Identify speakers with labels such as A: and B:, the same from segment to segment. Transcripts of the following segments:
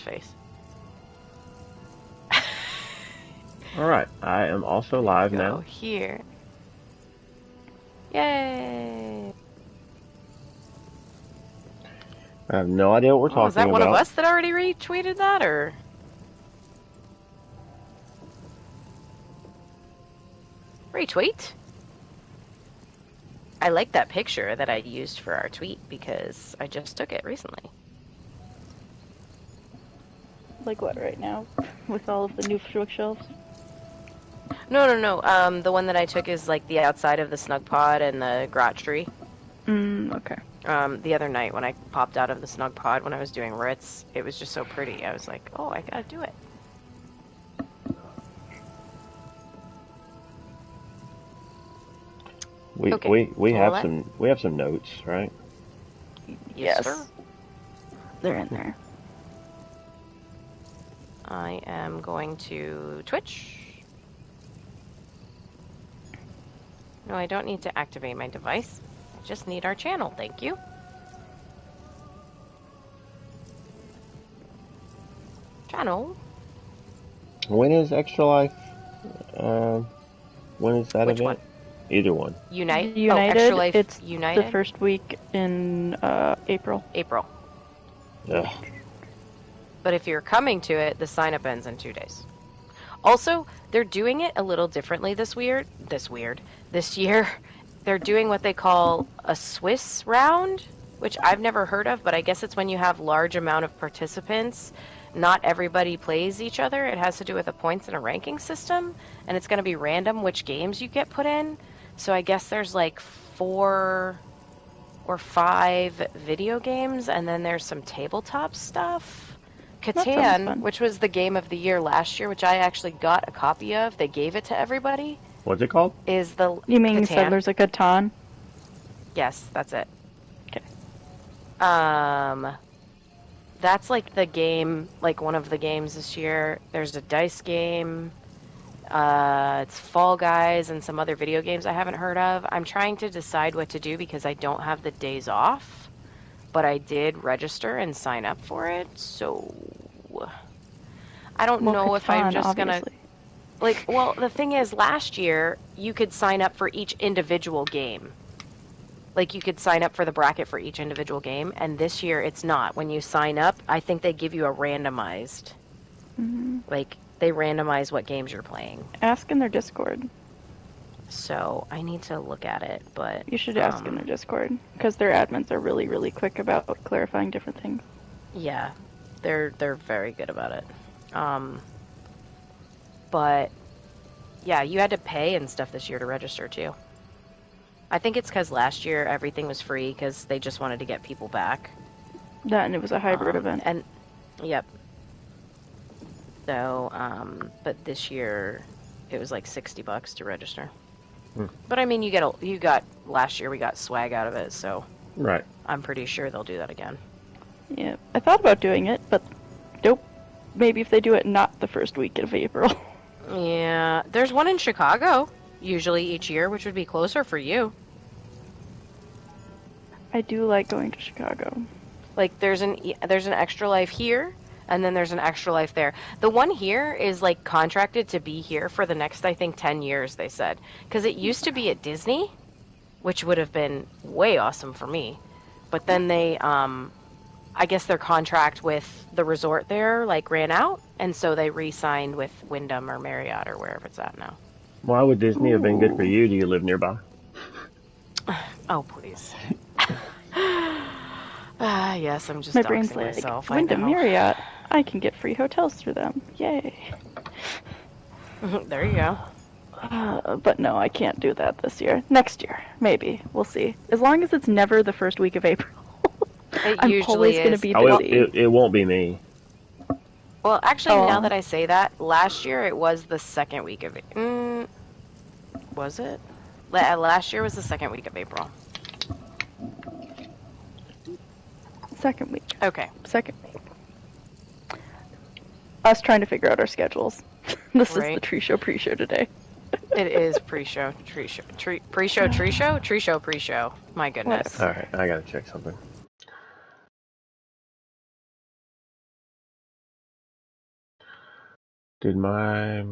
A: face.
B: Alright, I am also live
A: Go
B: now.
A: here. Yay!
B: I have no idea what we're talking
A: Is that
B: about.
A: one of us that already retweeted that, or? Retweet? I like that picture that I used for our tweet because I just took it recently.
C: Like what right now? With all of the new bookshelves?
A: No. The one that I took is like the outside of the Snugpod and the grot tree.
C: Okay.
A: The other night when I popped out of the Snugpod when I was doing Ritz, it was just so pretty. I was like, oh, I gotta do it.
B: We have some notes, right?
A: Yes, sir.
C: They're in there.
A: I am going to Twitch. No, I don't need to activate my device. I just need our channel, thank you. Channel.
B: When is Extra Life? When is that
A: Which
B: event?
A: one?
B: Either one.
A: United.
C: Extra Life. It's
A: United.
C: the first week in April.
A: April.
B: Ugh.
A: But if you're coming to it, the sign-up ends in 2 days. Also, they're doing it a little differently this year. They're doing what they call a Swiss round, which I've never heard of, but I guess it's when you have large amount of participants. Not everybody plays each other. It has to do with the points and a ranking system, and it's going to be random which games you get put in. So I guess there's like 4 or 5 video games, and then there's some tabletop stuff. Catan, which was the game of the year last year, which I actually got a copy of. They gave it to everybody.
B: What's it called?
C: You mean Settlers of Catan?
A: Yes, that's it.
C: Okay.
A: That's like the game, like one of the games this year. There's a dice game. It's Fall Guys and some other video games I haven't heard of. I'm trying to decide what to do because I don't have the days off. But I did register and sign up for it, so I don't know if I'm just gonna the thing is, last year you could sign up for each individual game. Like, you could sign up for the bracket for each individual game, and this year it's not. When you sign up, I think they give you a randomized. Like, they randomize what games you're playing.
C: Ask in their Discord.
A: So I need to look at it, but
C: you should ask in their Discord because their admins are really, really quick about clarifying different things.
A: Yeah, they're very good about it. But yeah, you had to pay and stuff this year to register too. I think it's because last year everything was free because they just wanted to get people back.
C: That, and it was a hybrid event.
A: And yep. So, but this year it was like $60 to register. But I mean, you got last year we got swag out of it, so
B: right.
A: I'm pretty sure they'll do that again.
C: Yeah, I thought about doing it, but nope. Maybe if they do it not the first week of April.
A: Yeah, there's one in Chicago usually each year, which would be closer for you.
C: I do like going to Chicago.
A: Like there's an Extra Life here. And then there's an Extra Life there. The one here is, like, contracted to be here for the next, I think, 10 years, they said. Because it used to be at Disney, which would have been way awesome for me. But then they, I guess their contract with the resort there, like, ran out. And so they re-signed with Wyndham or Marriott or wherever it's at now.
B: Why would Disney have been good for you? Do you live nearby?
A: Oh, please. Yes, I'm just
C: My brain's
A: doxing
C: like,
A: myself.
C: Wyndham Marriott, I can get free hotels through them. Yay.
A: There you go.
C: But no, I can't do that this year. Next year, maybe. We'll see. As long as it's never the first week of April. I'm always going to be busy.
B: It won't be me.
A: Well, actually, now that I say that, last year it was the second week of April. Was it? Last year was the second week of April.
C: Second week.
A: Okay.
C: Second week. Us trying to figure out our schedules. This is the Tree Show pre-show today.
A: It is pre-show, pre-show. My goodness.
B: All right, I gotta check something. Did my...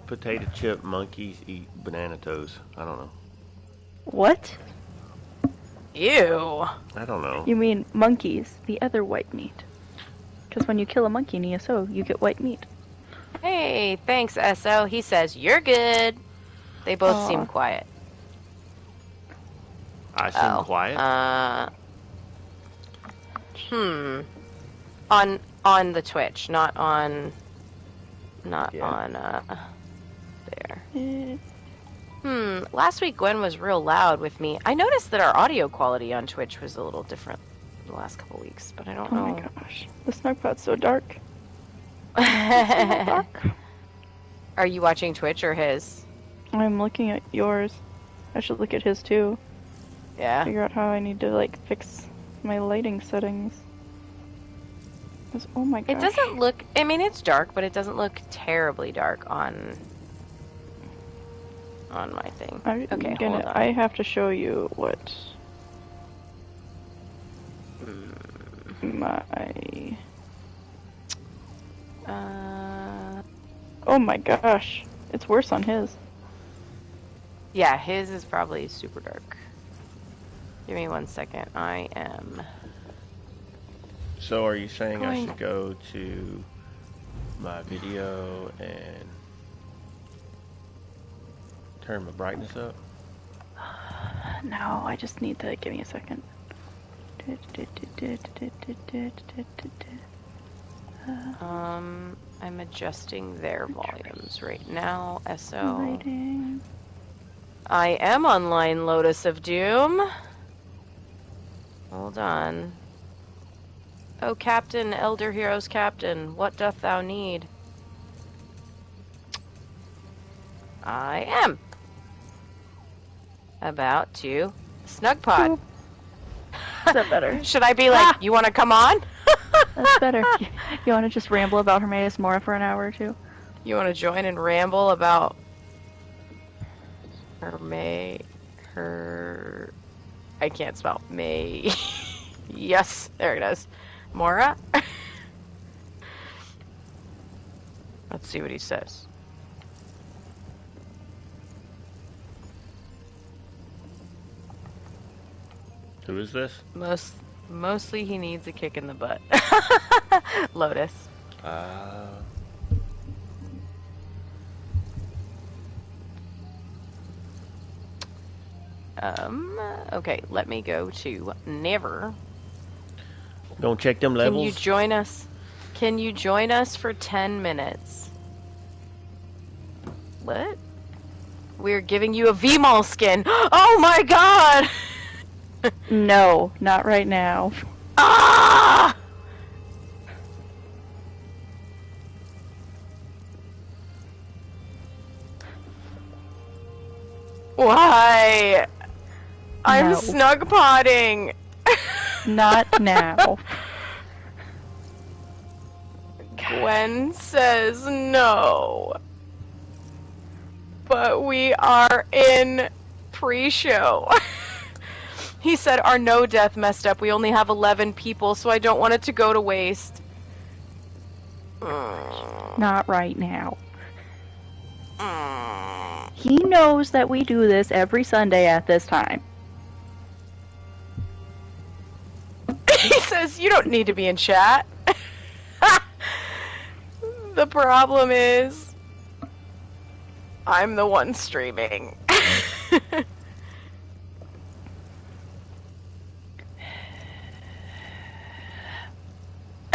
B: potato chip monkeys eat banana toes. I don't know.
C: What?
A: Ew.
B: I don't know.
C: You mean monkeys, the other white meat. Because when you kill a monkey in ESO, you get white meat.
A: Hey, thanks, SO. He says, you're good. They both seem quiet.
B: I seem quiet?
A: On the Twitch, not on there. Last week Gwen was real loud with me. I noticed that our audio quality on Twitch was a little different the last couple weeks, but I don't know.
C: Oh my gosh. The Snugpod's so dark.
A: So dark. Are you watching Twitch or his?
C: I'm looking at yours. I should look at his too.
A: Yeah.
C: Figure out how I need to fix my lighting settings. Oh my gosh.
A: It doesn't look, I mean it's dark, but it doesn't look terribly dark on my thing. Okay, hold on.
C: I have to show you what my... Oh my gosh. It's worse on his.
A: Yeah, his is probably super dark. Give me 1 second. I am...
B: So are you saying I should go to my video and turn my brightness up?
C: No, I just need to... Give me a second.
A: I'm adjusting their volumes right now. SO.
C: Lighting.
A: I am online, Lotus of Doom. Hold on. Oh, Captain, Elder Heroes Captain, what doth thou need? I am about to Snugpod.
C: Is that better?
A: Should I be like, you want to come on?
C: That's better. You want to just ramble about Hermaeus Mora for an hour or two?
A: You want to join and ramble about I can't spell May. Yes, there it is. Mora? Let's see what he says.
B: Who is this?
A: Mostly he needs a kick in the butt. Lotus. Okay, let me go to Never.
B: Gonna check them levels.
A: Can you join us? Can you join us for 10 minutes? What? We're giving you a V-Mall skin. Oh my god!
C: No, not right now.
A: Ah! Why? I'm snug potting.
C: Not now.
A: Gwen says no. But we are in pre-show. He said our no death messed up. We only have 11 people, so I don't want it to go to waste.
C: Not right now. He knows that we do this every Sunday at this time.
A: He says you don't need to be in chat. The problem is I'm the one streaming.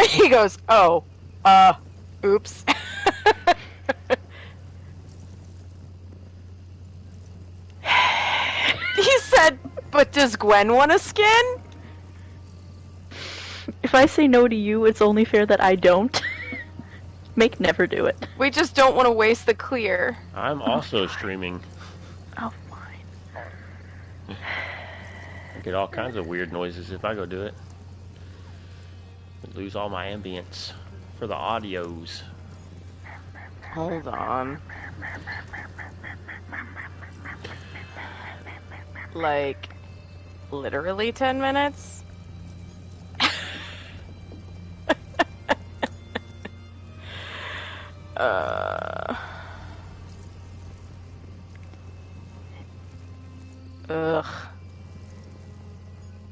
A: He goes, oh, oops. He said, but does Gwen want a skin?
C: If I say no to you, it's only fair that I don't. Make Never do it.
A: We just don't want to waste the clear.
B: I'm also streaming.
C: Oh, fine.
B: I get all kinds of weird noises if I go do it. Lose all my ambience for the audios.
A: Hold on. Like, literally 10 minutes? Ugh.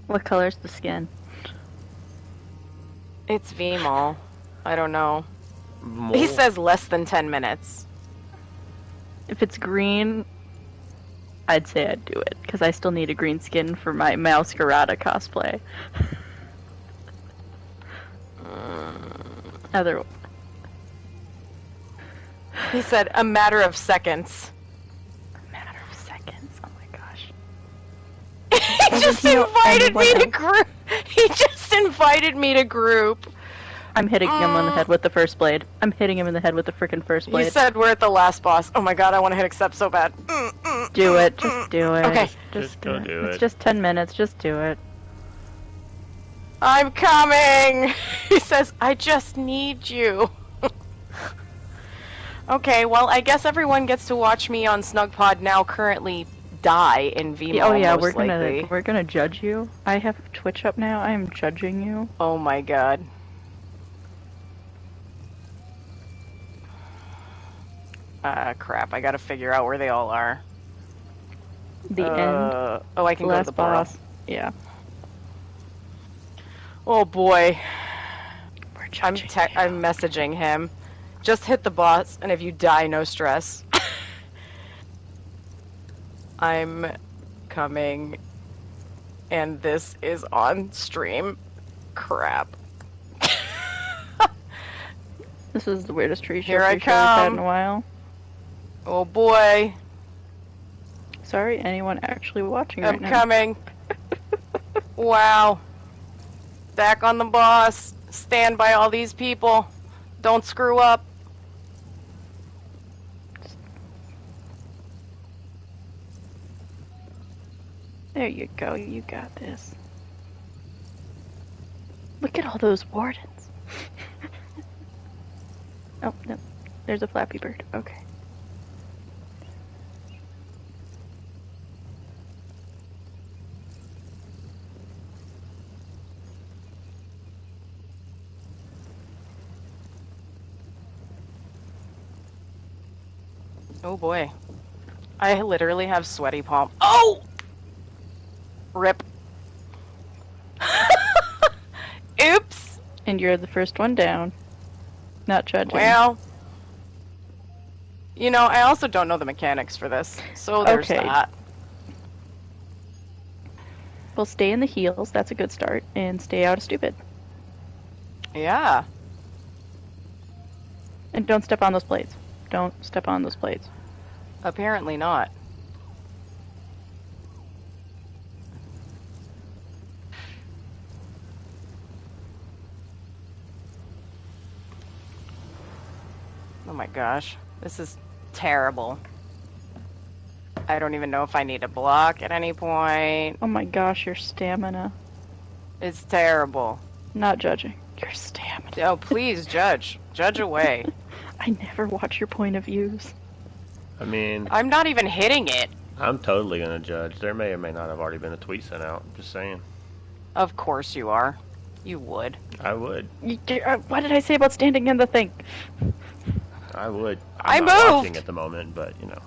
C: What color's the skin?
A: It's VMall. I don't know.
B: More.
A: He says less than 10 minutes.
C: If it's green, I'd say I'd do it, because I still need a green skin for my Masquerada cosplay. Other.
A: He said a matter of seconds.
C: A matter of seconds? Oh my gosh.
A: He just invited me to group. He just invited me to group.
C: I'm hitting him on the head with the first blade. I'm hitting him in the head with the frickin' first blade.
A: He said we're at the last boss. Oh my god, I want to hit accept so bad.
C: Do it. Just do it.
A: Okay.
B: Just go do it.
C: It's just 10 minutes. Just do it.
A: I'm coming! He says, I just need you. Okay, well, I guess everyone gets to watch me on Snugpod now currently die in VMall.
C: Oh yeah,
A: we're
C: gonna judge you. I have Twitch up now. I am judging you.
A: Oh my god. Crap, I gotta figure out where they all are.
C: The end.
A: Oh, I can go to the
C: boss.
A: portal.
C: Yeah.
A: Oh boy.
C: We're
A: I'm
C: judging
A: I'm messaging him. Just hit the boss, and if you die, no stress. I'm coming, and this is on stream. Crap.
C: This is the weirdest tree show
A: Here I
C: we've had in
A: come.
C: a while.
A: Oh boy.
C: Sorry, anyone actually watching
A: I'm
C: right now.
A: coming. Wow. Back on the boss. Stand by all these people. Don't screw up.
C: There you go. You got this. Look at all those wardens. Oh, no. There's a Flappy Bird. Okay.
A: Oh boy. I literally have sweaty palm. Oh! Rip. Oops.
C: And you're the first one down. Not judging.
A: Well, you know, I also don't know the mechanics for this, so there's
C: Okay.
A: that.
C: Well, stay in the heels. That's a good start. And stay out of stupid.
A: Yeah.
C: And don't step on those plates. Don't step on those plates.
A: Apparently not. Oh my gosh. This is terrible. I don't even know if I need to block at any point.
C: Oh my gosh, your stamina.
A: It's terrible.
C: Not judging. Your stamina.
A: Oh, please judge. Judge away.
C: I never watch your point of views.
B: I mean,
A: I'm not even hitting it.
B: I'm totally gonna judge. There may or may not have already been a tweet sent out. Just saying.
A: Of course you are. You would.
B: I would.
C: What did I say about standing in the thing?
B: I would.
A: I
B: I'm not watching
A: moved!
B: at the moment, but you know.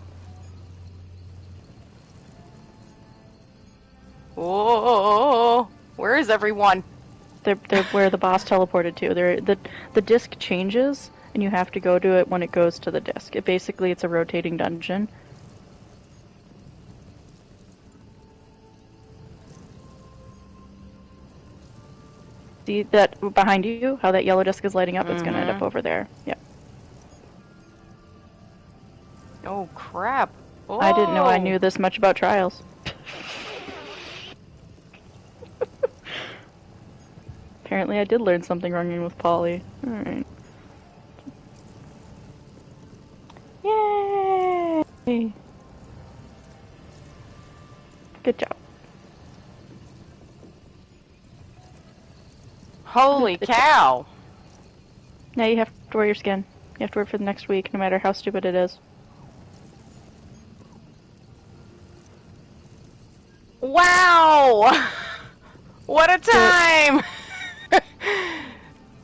A: Oh, where is everyone?
C: They're where the boss teleported to. The disc changes, and you have to go to it when it goes to the disc. It's a rotating dungeon. See that behind you? How that yellow disc is lighting up? It's gonna end up over there. Yep.
A: Oh crap! Oh.
C: I didn't know I knew this much about trials. Apparently I did learn something wrong with Polly. Alright. Yay! Good job.
A: Holy cow!
C: Now you have to wear your skin. You have to wear it for the next week, no matter how stupid it is.
A: Wow! What a time!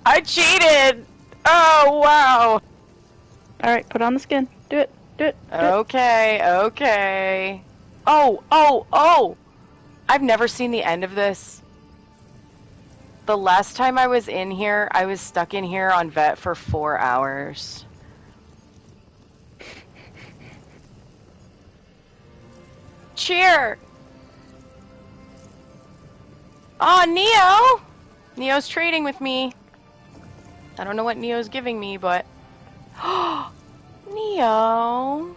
A: I cheated! Oh, wow!
C: Alright, put on the skin. Do it. Do it.
A: Okay, okay. Oh! I've never seen the end of this. The last time I was in here, I was stuck in here on vet for 4 hours. Cheer! Oh, Neo! Neo's trading with me. I don't know what Neo's giving me, but... Neo!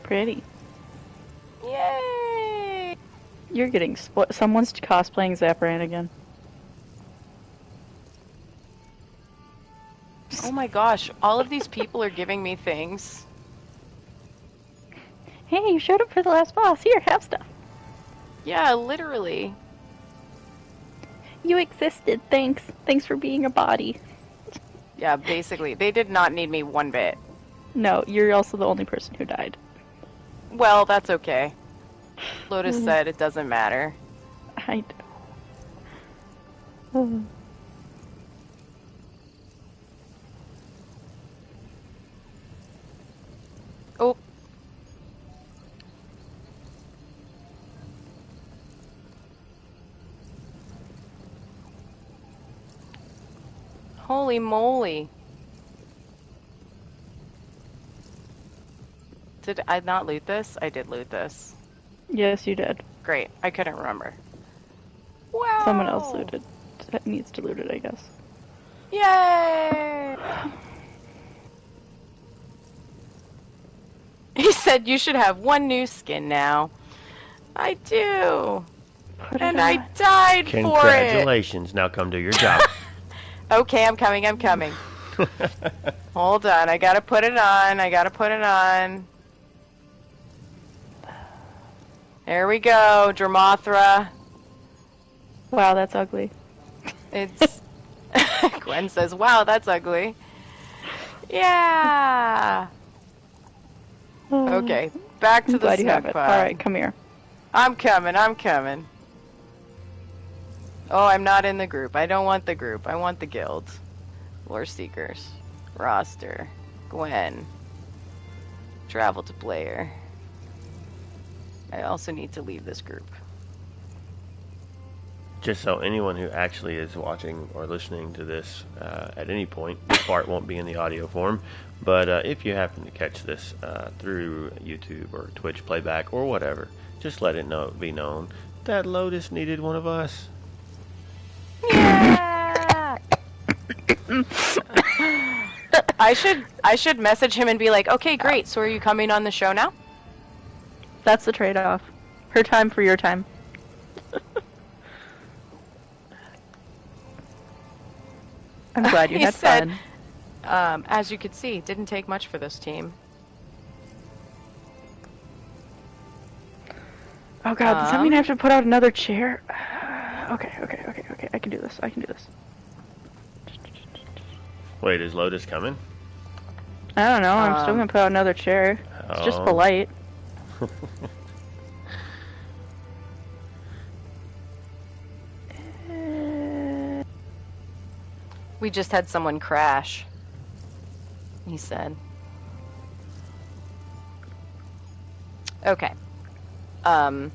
C: Pretty.
A: Yay!
C: You're getting someone's cosplaying Zapran again.
A: Oh my gosh, all of these people are giving me things.
C: Hey, you showed up for the last boss. Here, have stuff.
A: Yeah, literally.
C: You existed. Thanks. Thanks for being a body.
A: Yeah, basically. They did not need me one bit.
C: No, you're also the only person who died.
A: Well, that's okay. Lotus said it doesn't matter.
C: I know.
A: Oh. Holy moly. Did I not loot this? I did loot this.
C: Yes, you did.
A: Great. I couldn't remember. Wow.
C: Someone else looted. That needs to loot it, I guess.
A: Yay! He said you should have one new skin now. I do. And I died for it.
B: Congratulations. Now come do your job.
A: Okay, I'm coming. Hold on. I gotta put it on. There we go, Dramothra.
C: Wow, that's ugly.
A: It's... Gwen says, wow, that's ugly. Yeah! Okay, back to the Snugpod.
C: Alright, come here.
A: I'm coming. Oh, I'm not in the group. I don't want the group. I want the guild. Lore Seekers. Roster. Gwen. Travel to player. I also need to leave this group.
B: Just so anyone who actually is watching or listening to this at any point, this part won't be in the audio form, but if you happen to catch this through YouTube or Twitch playback or whatever, just let it be known that Lotus needed one of us.
A: Yeah! I should message him and be like, okay, great, so are you coming on the show now?
C: That's the trade-off. Her time for your time. I'm glad you had fun.
A: As you could see, didn't take much for this team.
C: Oh god, does that mean I have to put out another chair? Okay, I can do this.
B: Wait, is Lotus coming?
C: I don't know, I'm still gonna put out another chair. It's just polite.
A: We just had someone crash, he said. Okay. Our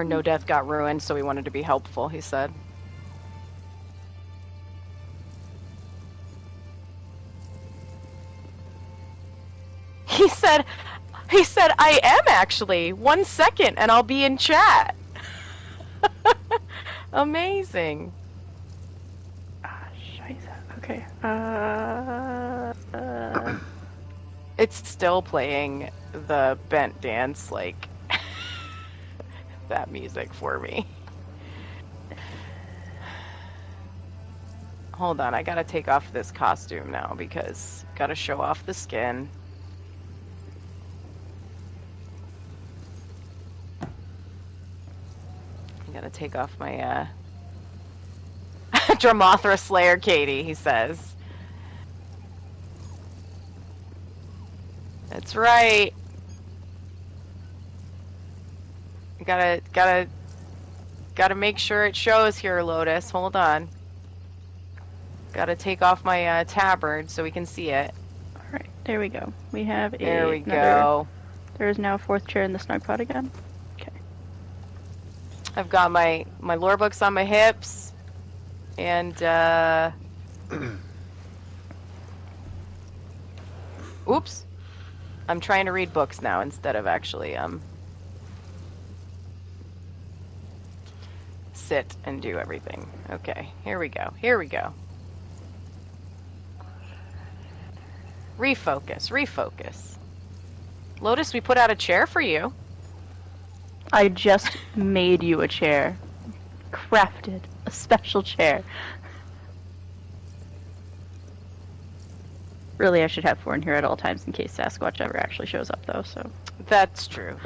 A: no death got ruined, so we wanted to be helpful, he said. He said, I am actually. 1 second and I'll be in chat. Amazing.
C: Okay.
A: It's still playing the bent dance, like, that music for me. hold on. I gotta take off this costume now because gotta show off the skin. I gotta take off my, Dramothra Slayer Katie, he says. That's right. Gotta make sure it shows here, Lotus. Hold on. Gotta take off my tabard so we can see it.
C: Alright, there we go. We have
A: There we go.
C: There is now a 4th chair in the Snugpod again. Okay.
A: I've got my lore books on my hips. And, oops. I'm trying to read books now instead of actually, sit and do everything. Okay, here we go. Here we go. Refocus. Lotus, we put out a chair for you.
C: I just made you a chair. Crafted a special chair. Really, I should have 4 in here at all times in case Sasquatch ever actually shows up, though, so...
A: That's true.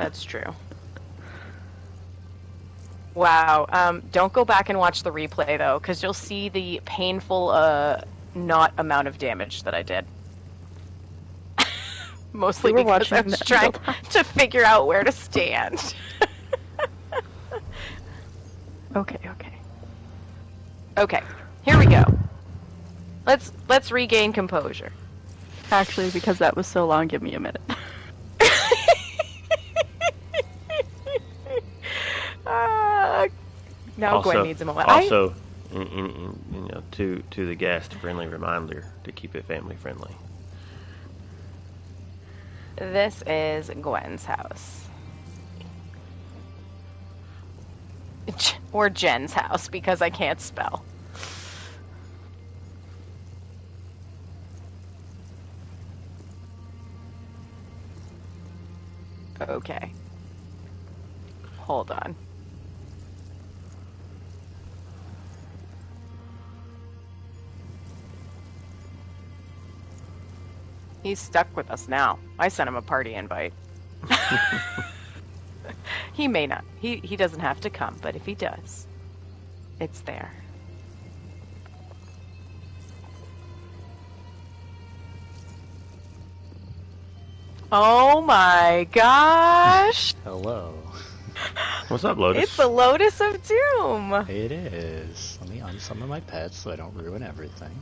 A: Wow. Don't go back and watch the replay, though, because you'll see the painful, not amount of damage that I did. Mostly because I was trying to figure out where to stand. Okay, here we go. Let's regain composure.
C: Actually, because that was so long, give me a minute.
A: Now Gwen needs a moment.
B: Also, to the guest, friendly reminder to keep it family friendly.
A: This is Gwen's house. Or Jen's house, because I can't spell. Okay. Hold on. He's stuck with us now. I sent him a party invite. He may not. He doesn't have to come, but if he does, it's there. Oh my gosh!
D: Hello.
B: What's up, Lotus?
A: It's the Lotus of Doom!
D: It is. Let me unsummon my pets so I don't ruin everything.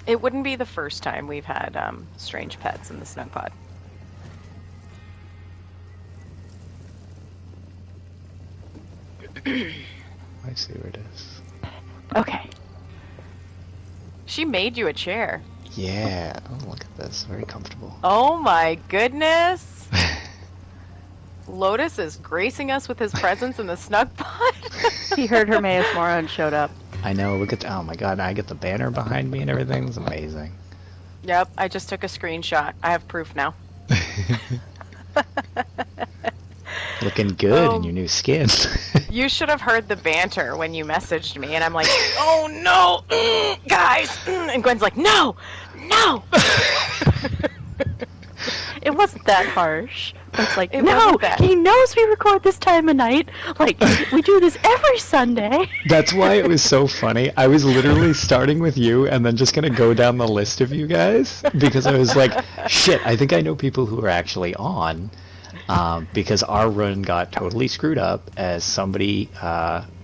A: It wouldn't be the first time we've had strange pets in the Snugpod.
D: I see where it is.
C: Okay.
A: She made you a chair.
D: Yeah. Oh, look at this. Very comfortable.
A: Oh my goodness! Lotus is gracing us with his presence in the Snugpod.
C: He heard Hermaeus Mora and showed up.
D: I know. Look at. Oh my god. I get the banner behind me and everything. It's amazing.
A: Yep. I just took a screenshot. I have proof now.
D: Looking good in your new skin.
A: You should have heard the banter when you messaged me, and I'm like, oh no, guys! And Gwen's like, no!
C: It wasn't that harsh. It's like,
A: It
C: no,
A: wasn't that.
C: he knows we record this time of night. Like, we do this every Sunday.
D: That's why it was so funny. I was literally starting with you and then just going to go down the list of you guys because I was like, shit, I think I know people who are actually on. Because our run got totally screwed up as somebody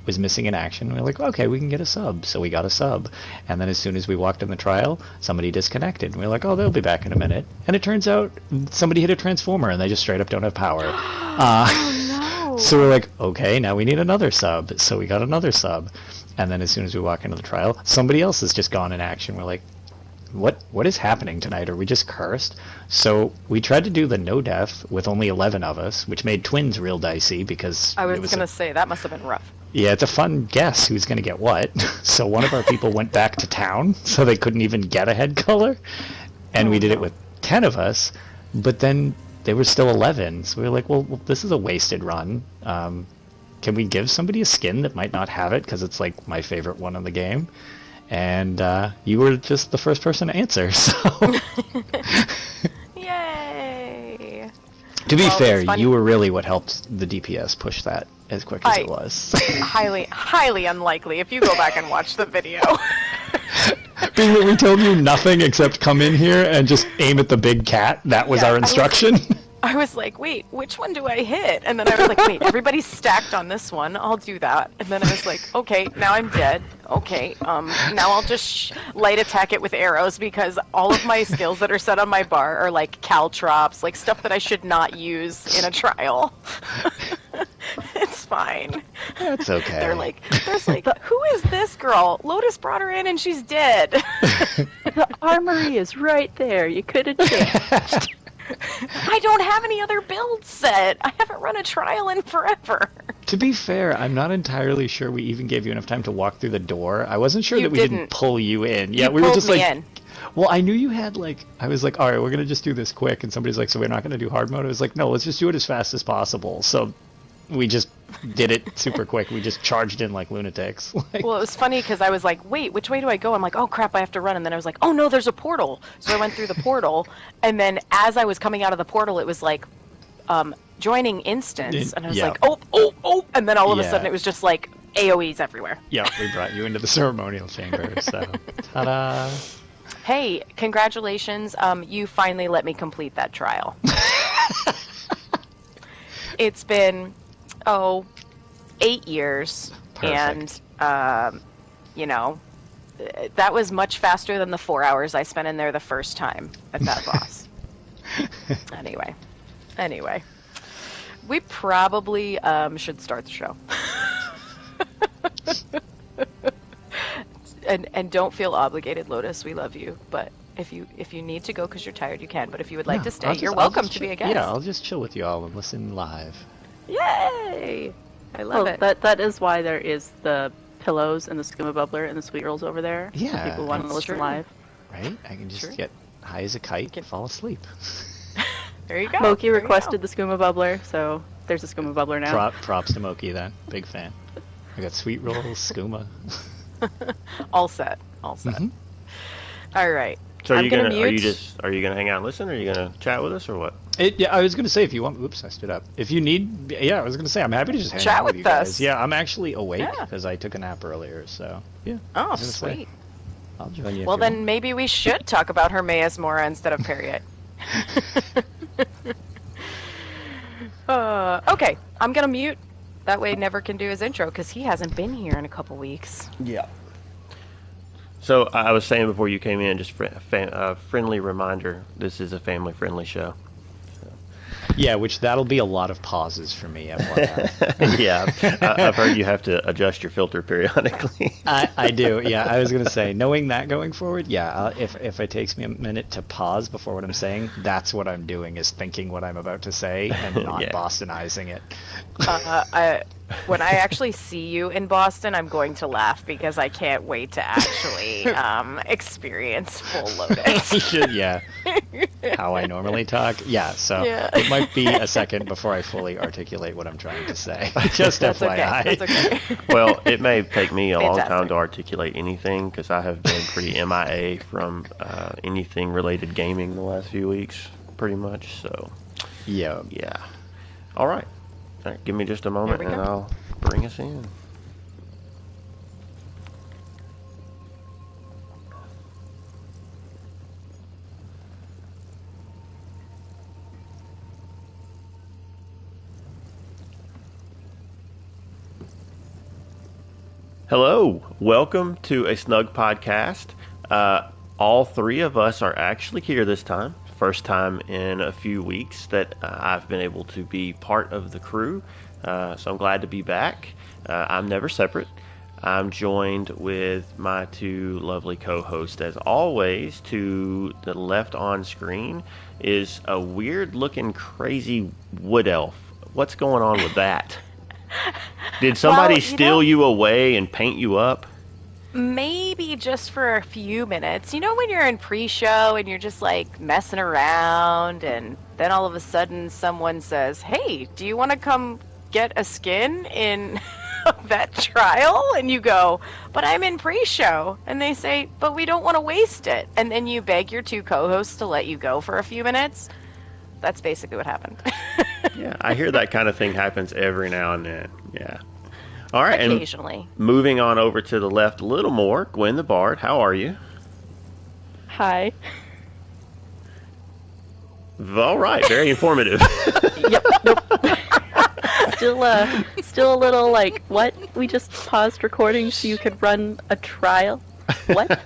D: was missing in action. We were like, okay, we can get a sub. So we got a sub. And then as soon as we walked in the trial, somebody disconnected. And we were like, oh, they'll be back in a minute. And it turns out somebody hit a transformer and they just straight up don't have power.
A: Oh no!
D: So we're like, okay, now we need another sub. So we got another sub. And then as soon as we walk into the trial, somebody else has just gone in action. We're like, what is happening tonight? Are we just cursed? So we tried to do the no death with only 11 of us, which made twins real dicey because
A: I was going to say, that must have been rough.
D: Yeah, it's a fun guess who's going to get what. So one of our people went back to town, so they couldn't even get a head color. And we did it with 10 of us, but then there were still 11. So we were like, well, this is a wasted run. can we give somebody a skin that might not have it, because it's like my favorite one in the game? And you were just the first person to answer, so...
A: Yay!
D: To be fair, you were really what helped the DPS push that as quick as it was.
A: highly unlikely if you go back and watch the video.
D: Being that we told you nothing except come in here and just aim at the big cat, that was our instruction.
A: I was like, wait, which one do I hit? And then I was like, wait, everybody's stacked on this one. I'll do that. And then I was like, okay, now I'm dead. Okay, now I'll just light attack it with arrows, because all of my skills that are set on my bar are like caltrops, like stuff that I should not use in a trial. It's fine.
D: That's okay.
A: There's like, who is this girl? Lotus brought her in and she's dead.
C: The armory is right there. You could have changed.
A: I don't have any other build set. I haven't run a trial in forever.
D: To be fair, I'm not entirely sure we even gave you enough time to walk through the door. I wasn't sure
A: You
D: that we didn't pull you in. Yeah, we were just like...
A: in.
D: Well, I knew you had, like... I was like, alright, we're going to just do this quick. And somebody's like, so we're not going to do hard mode? I was like, no, let's just do it as fast as possible. So we just did it super quick. We just charged in like lunatics.
A: Well, it was funny because I was like, wait, which way do I go? I'm like, oh crap, I have to run. And then I was like, oh no, there's a portal. So I went through the portal. And then as I was coming out of the portal, it was like joining instance. And I was like, oh. And then all of a sudden it was just like AoEs everywhere.
D: Yeah, we brought you into the ceremonial chamber. So, ta-da.
A: Hey, congratulations. You finally let me complete that trial. It's been... 8 years.
D: Perfect.
A: And, you know, that was much faster than the 4 hours I spent in there the first time at that boss. Anyway. We probably should start the show. and don't feel obligated, Lotus. We love you. But if you need to go because you're tired, you can. But if you would like to stay, you're welcome to be a guest.
D: Yeah, I'll just chill with you all and listen live.
A: Yay! I love it.
C: That is why there is the pillows and the skooma bubbler and the sweet rolls over there.
D: Yeah,
C: people want to listen live.
D: Right? I can just get high as a kite and fall asleep.
A: There you go.
C: Moki requested the skooma bubbler, so there's a skooma bubbler now.
D: Props to Moki then. Big fan. I got sweet rolls, skooma.
A: All set. Mm-hmm. All right.
B: So are you gonna hang out and listen, or are you gonna chat with us, or what?
D: I was gonna say if you want. Oops, I stood up. If you need, I was gonna say I'm happy to just hang out with you guys. Yeah, I'm actually awake because I took a nap earlier. So yeah.
A: Oh, sweet.
D: I'll join you.
A: Well, then maybe we should talk about Hermaeus Mora instead of Periot. Okay, I'm gonna mute. That way, Never can do his intro because he hasn't been here in a couple weeks.
B: Yeah. So I was saying before you came in, just a friendly reminder, this is a family-friendly show.
D: Yeah, which that'll be a lot of pauses for me.
B: Yeah, I've heard you have to adjust your filter periodically.
D: I do, yeah. I was going to say, knowing that going forward, if it takes me a minute to pause before what I'm saying, that's what I'm doing, is thinking what I'm about to say and not Bostonizing it.
A: When I actually see you in Boston, I'm going to laugh because I can't wait to actually experience full Lotus.
D: Yeah. How I normally talk. Yeah, so it might be a second before I fully articulate what I'm trying to say. Just FYI.
A: Okay. That's okay.
B: Well, it may take me a long time to articulate anything because I have been pretty MIA from anything related gaming the last few weeks, pretty much. So, yeah. All right. Give me just a moment and I'll bring us in. Hello, welcome to A Snugpod Cast. All three of us are actually here this time. First time in a few weeks that I've been able to be part of the crew, so I'm glad to be back. I'm never separate. I'm joined with my two lovely co-hosts. As always, to the left on screen is a weird-looking, crazy wood elf. What's going on with that? Did somebody steal you away and paint you up?
A: Maybe just for a few minutes. You know when you're in pre-show and you're just like messing around and then all of a sudden someone says, hey, do you want to come get a skin in that trial, and you go, but I'm in pre-show, and they say, but we don't want to waste it, and then you beg your 2 co-hosts to let you go for a few minutes. That's basically what happened.
B: Yeah, I hear that kind of thing happens every now and then. Yeah. All right.
A: Occasionally.
B: And moving on over to the left a little more, Gwen the Bard, how are you?
C: Hi.
B: All right, very informative.
C: Yep. Nope. Still a little like, what? We just paused recording so you could run a trial? What?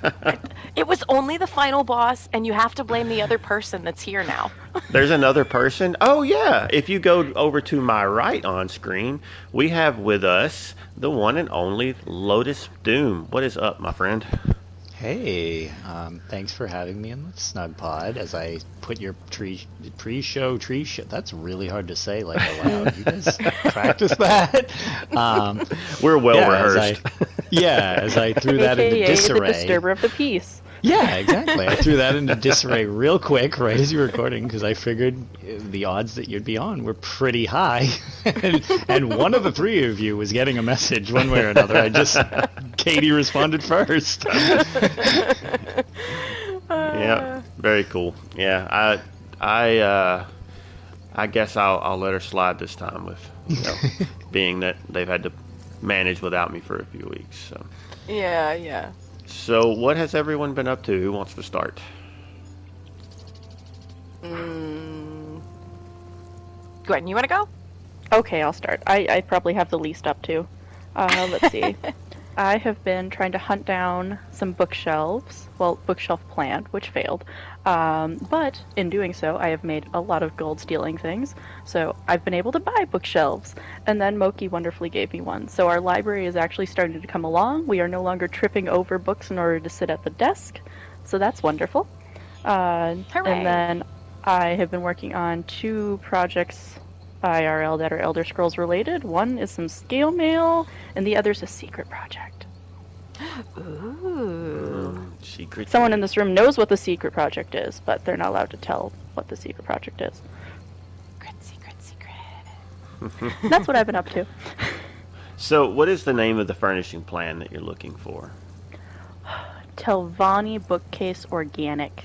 A: It was only the final boss, and you have to blame the other person that's here now.
B: There's another person? Oh, yeah. If you go over to my right on screen, we have with us the one and only Lotus Doom. What is up, my friend?
D: Hey, thanks for having me in the Snugpod as I put your pre-show. That's really hard to say like aloud. You guys practice that?
B: We're well rehearsed.
D: As I threw that into disarray.
C: The disturber of the peace.
D: Yeah, exactly. I threw that into disarray real quick right as you were recording because I figured the odds that you'd be on were pretty high. and one of the 3 of you was getting a message one way or another. Katie responded first.
B: Yeah, very cool. Yeah, I guess I'll let her slide this time with being that they've had to manage without me for a few weeks. So.
A: Yeah.
B: So, what has everyone been up to? Who wants to start?
A: Gwen, you want to go?
C: Okay, I'll start. I probably have the least up to. Let's see. I have been trying to hunt down some bookshelves. Well, bookshelf plant, which failed. But in doing so, I have made a lot of gold stealing things. So I've been able to buy bookshelves. And then Moki wonderfully gave me one. So our library is actually starting to come along. We are no longer tripping over books in order to sit at the desk. So that's wonderful.
A: Hooray.
C: And then I have been working on 2 projects IRL that are Elder Scrolls related. One is some scale mail, and the other's a secret project.
A: Ooh.
B: Secret.
C: Someone in this room knows what the secret project is, but they're not allowed to tell what the secret project is.
A: Secret.
C: That's what I've been up to.
B: So, what is the name of the furnishing plan that you're looking for?
C: Telvanni Bookcase Organic.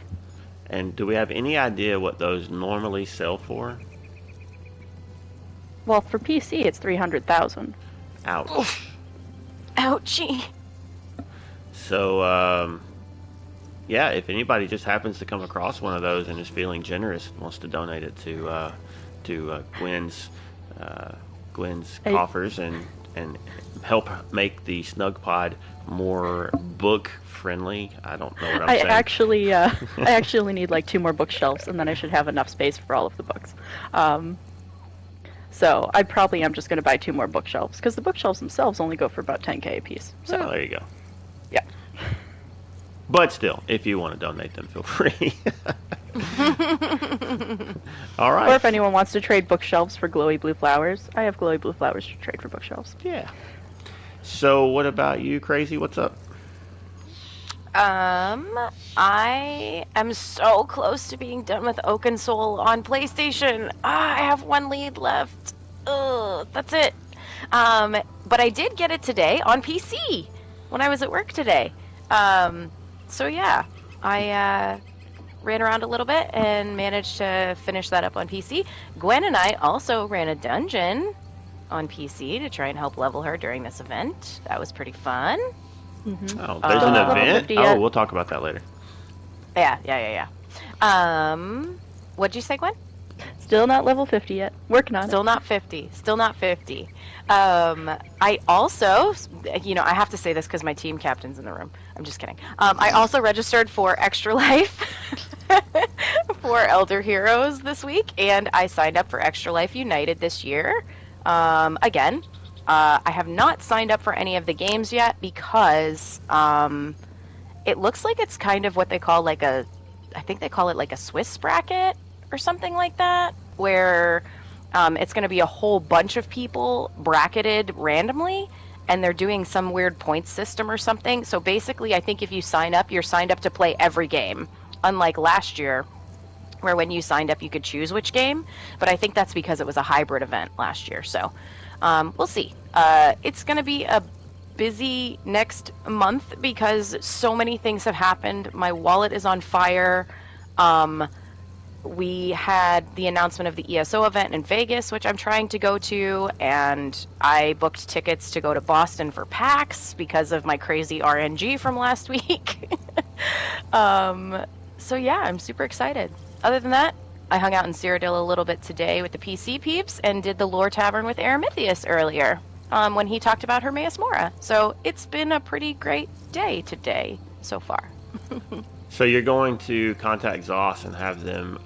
B: And do we have any idea what those normally sell for?
C: Well, for PC, it's 300,000.
B: Ouch.
A: Oof. Ouchie.
B: So, if anybody just happens to come across one of those and is feeling generous and wants to donate it to Gwen's coffers and help make the Snugpod more book friendly. I don't know what I'm saying.
C: I actually only need like 2 more bookshelves, and then I should have enough space for all of the books. So I probably am just going to buy 2 more bookshelves, because the bookshelves themselves only go for about 10k a piece. So
B: there you go.
C: Yeah.
B: But still, if you want to donate them, feel free. All right.
C: Or if anyone wants to trade bookshelves for glowy blue flowers, I have glowy blue flowers to trade for bookshelves.
B: Yeah. So what about you, Crazy? What's up?
A: I am so close to being done with Oaken Soul on PlayStation. I have 1 lead left. Ugh, that's it. But I did get it today on PC when I was at work today. So yeah, I ran around a little bit and managed to finish that up on PC. Gwen and I also ran a dungeon on PC to try and help level her during this event. That was pretty fun.
C: Mm-hmm.
B: Oh, there's an event? Oh, we'll talk about that later.
A: Yeah. What'd you say, Gwen?
C: Still not level 50 yet. Working on it.
A: Still not 50. I also, I have to say this because my team captain's in the room. I'm just kidding. I also registered for Extra Life for Elder Heroes this week, and I signed up for Extra Life United this year. Again, I have not signed up for any of the games yet because it looks like it's kind of what they call I think they call it like a Swiss bracket or something like that, where it's going to be a whole bunch of people bracketed randomly, and they're doing some weird points system or something. So basically, I think if you sign up, you're signed up to play every game, unlike last year, where when you signed up, you could choose which game. But I think that's because it was a hybrid event last year. So We'll see. It's going to be a busy next month because so many things have happened. My wallet is on fire. We had the announcement of the ESO event in Vegas, which I'm trying to go to, and I booked tickets to go to Boston for PAX because of my crazy RNG from last week. So yeah, I'm super excited. Other than that, I hung out in Cyrodiil a little bit today with the PC peeps and did the Lore Tavern with Aramithius earlier when he talked about Hermaeus Mora. So it's been a pretty great day today so far.
B: So you're going to contact Zoss and have them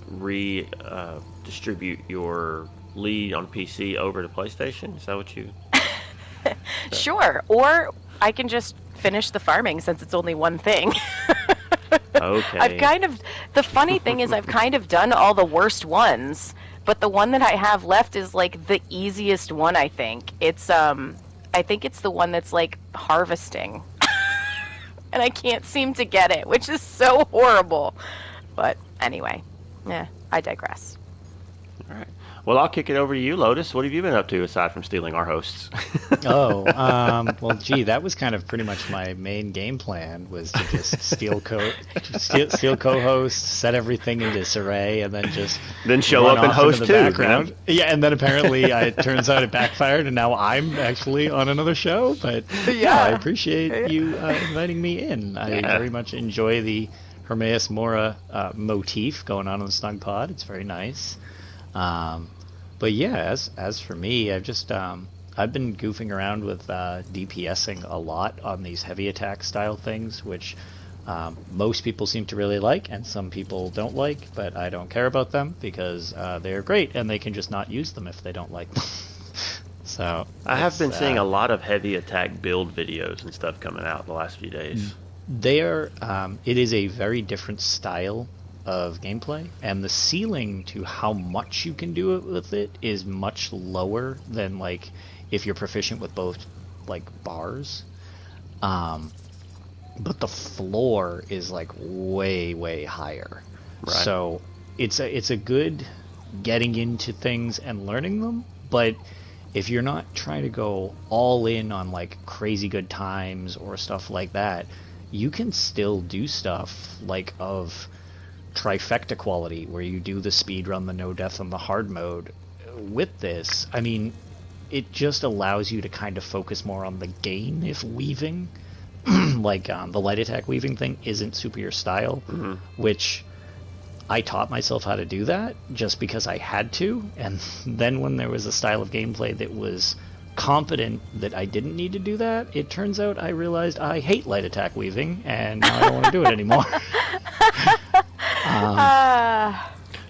B: redistribute your lead on PC over to PlayStation? Is that what you...
A: Sure. Or I can just finish the farming since it's only one thing.
B: Okay.
A: The funny thing is I've kind of done all the worst ones, but the one that I have left is like the easiest one, I think. I think it's the one that's like harvesting. And I can't seem to get it, which is so horrible. But anyway, I digress.
B: All right. Well, I'll kick it over to you, Lotus. What have you been up to aside from stealing our hosts?
D: Well, gee, that was kind of pretty much my main game plan, was to just steal co-hosts, set everything in disarray, and then just
B: show
D: run
B: up and
D: off
B: host
D: into the
B: too.
D: background. Yeah, and then apparently it turns out it backfired, and now I'm actually on another show. But yeah, I appreciate you inviting me in. I very much enjoy the Hermaeus Mora motif going on in the Snugpod. It's very nice. But yeah, as for me, I've been goofing around with DPSing a lot on these heavy attack style things, which most people seem to really like, and some people don't like, but I don't care about them because they're great, and they can just not use them if they don't like them. So
B: I have been seeing a lot of heavy attack build videos and stuff coming out the last few days.
D: It is a very different style of gameplay, and the ceiling to how much you can do it with it is much lower than like if you're proficient with both like bars, but the floor is like way higher. Right. So it's a good getting into things and learning them, but if you're not trying to go all in on like crazy good times or stuff like that, you can still do stuff like of trifecta quality where you do the speed run, the no death, and the hard mode. With this, I mean, it just allows you to kind of focus more on the gain if weaving. Like the light attack weaving thing isn't super your style, which I taught myself how to do that just because I had to, and then when there was a style of gameplay that was confident that I didn't need to do that, it turns out I realized I hate light attack weaving, and now I don't want to do it anymore.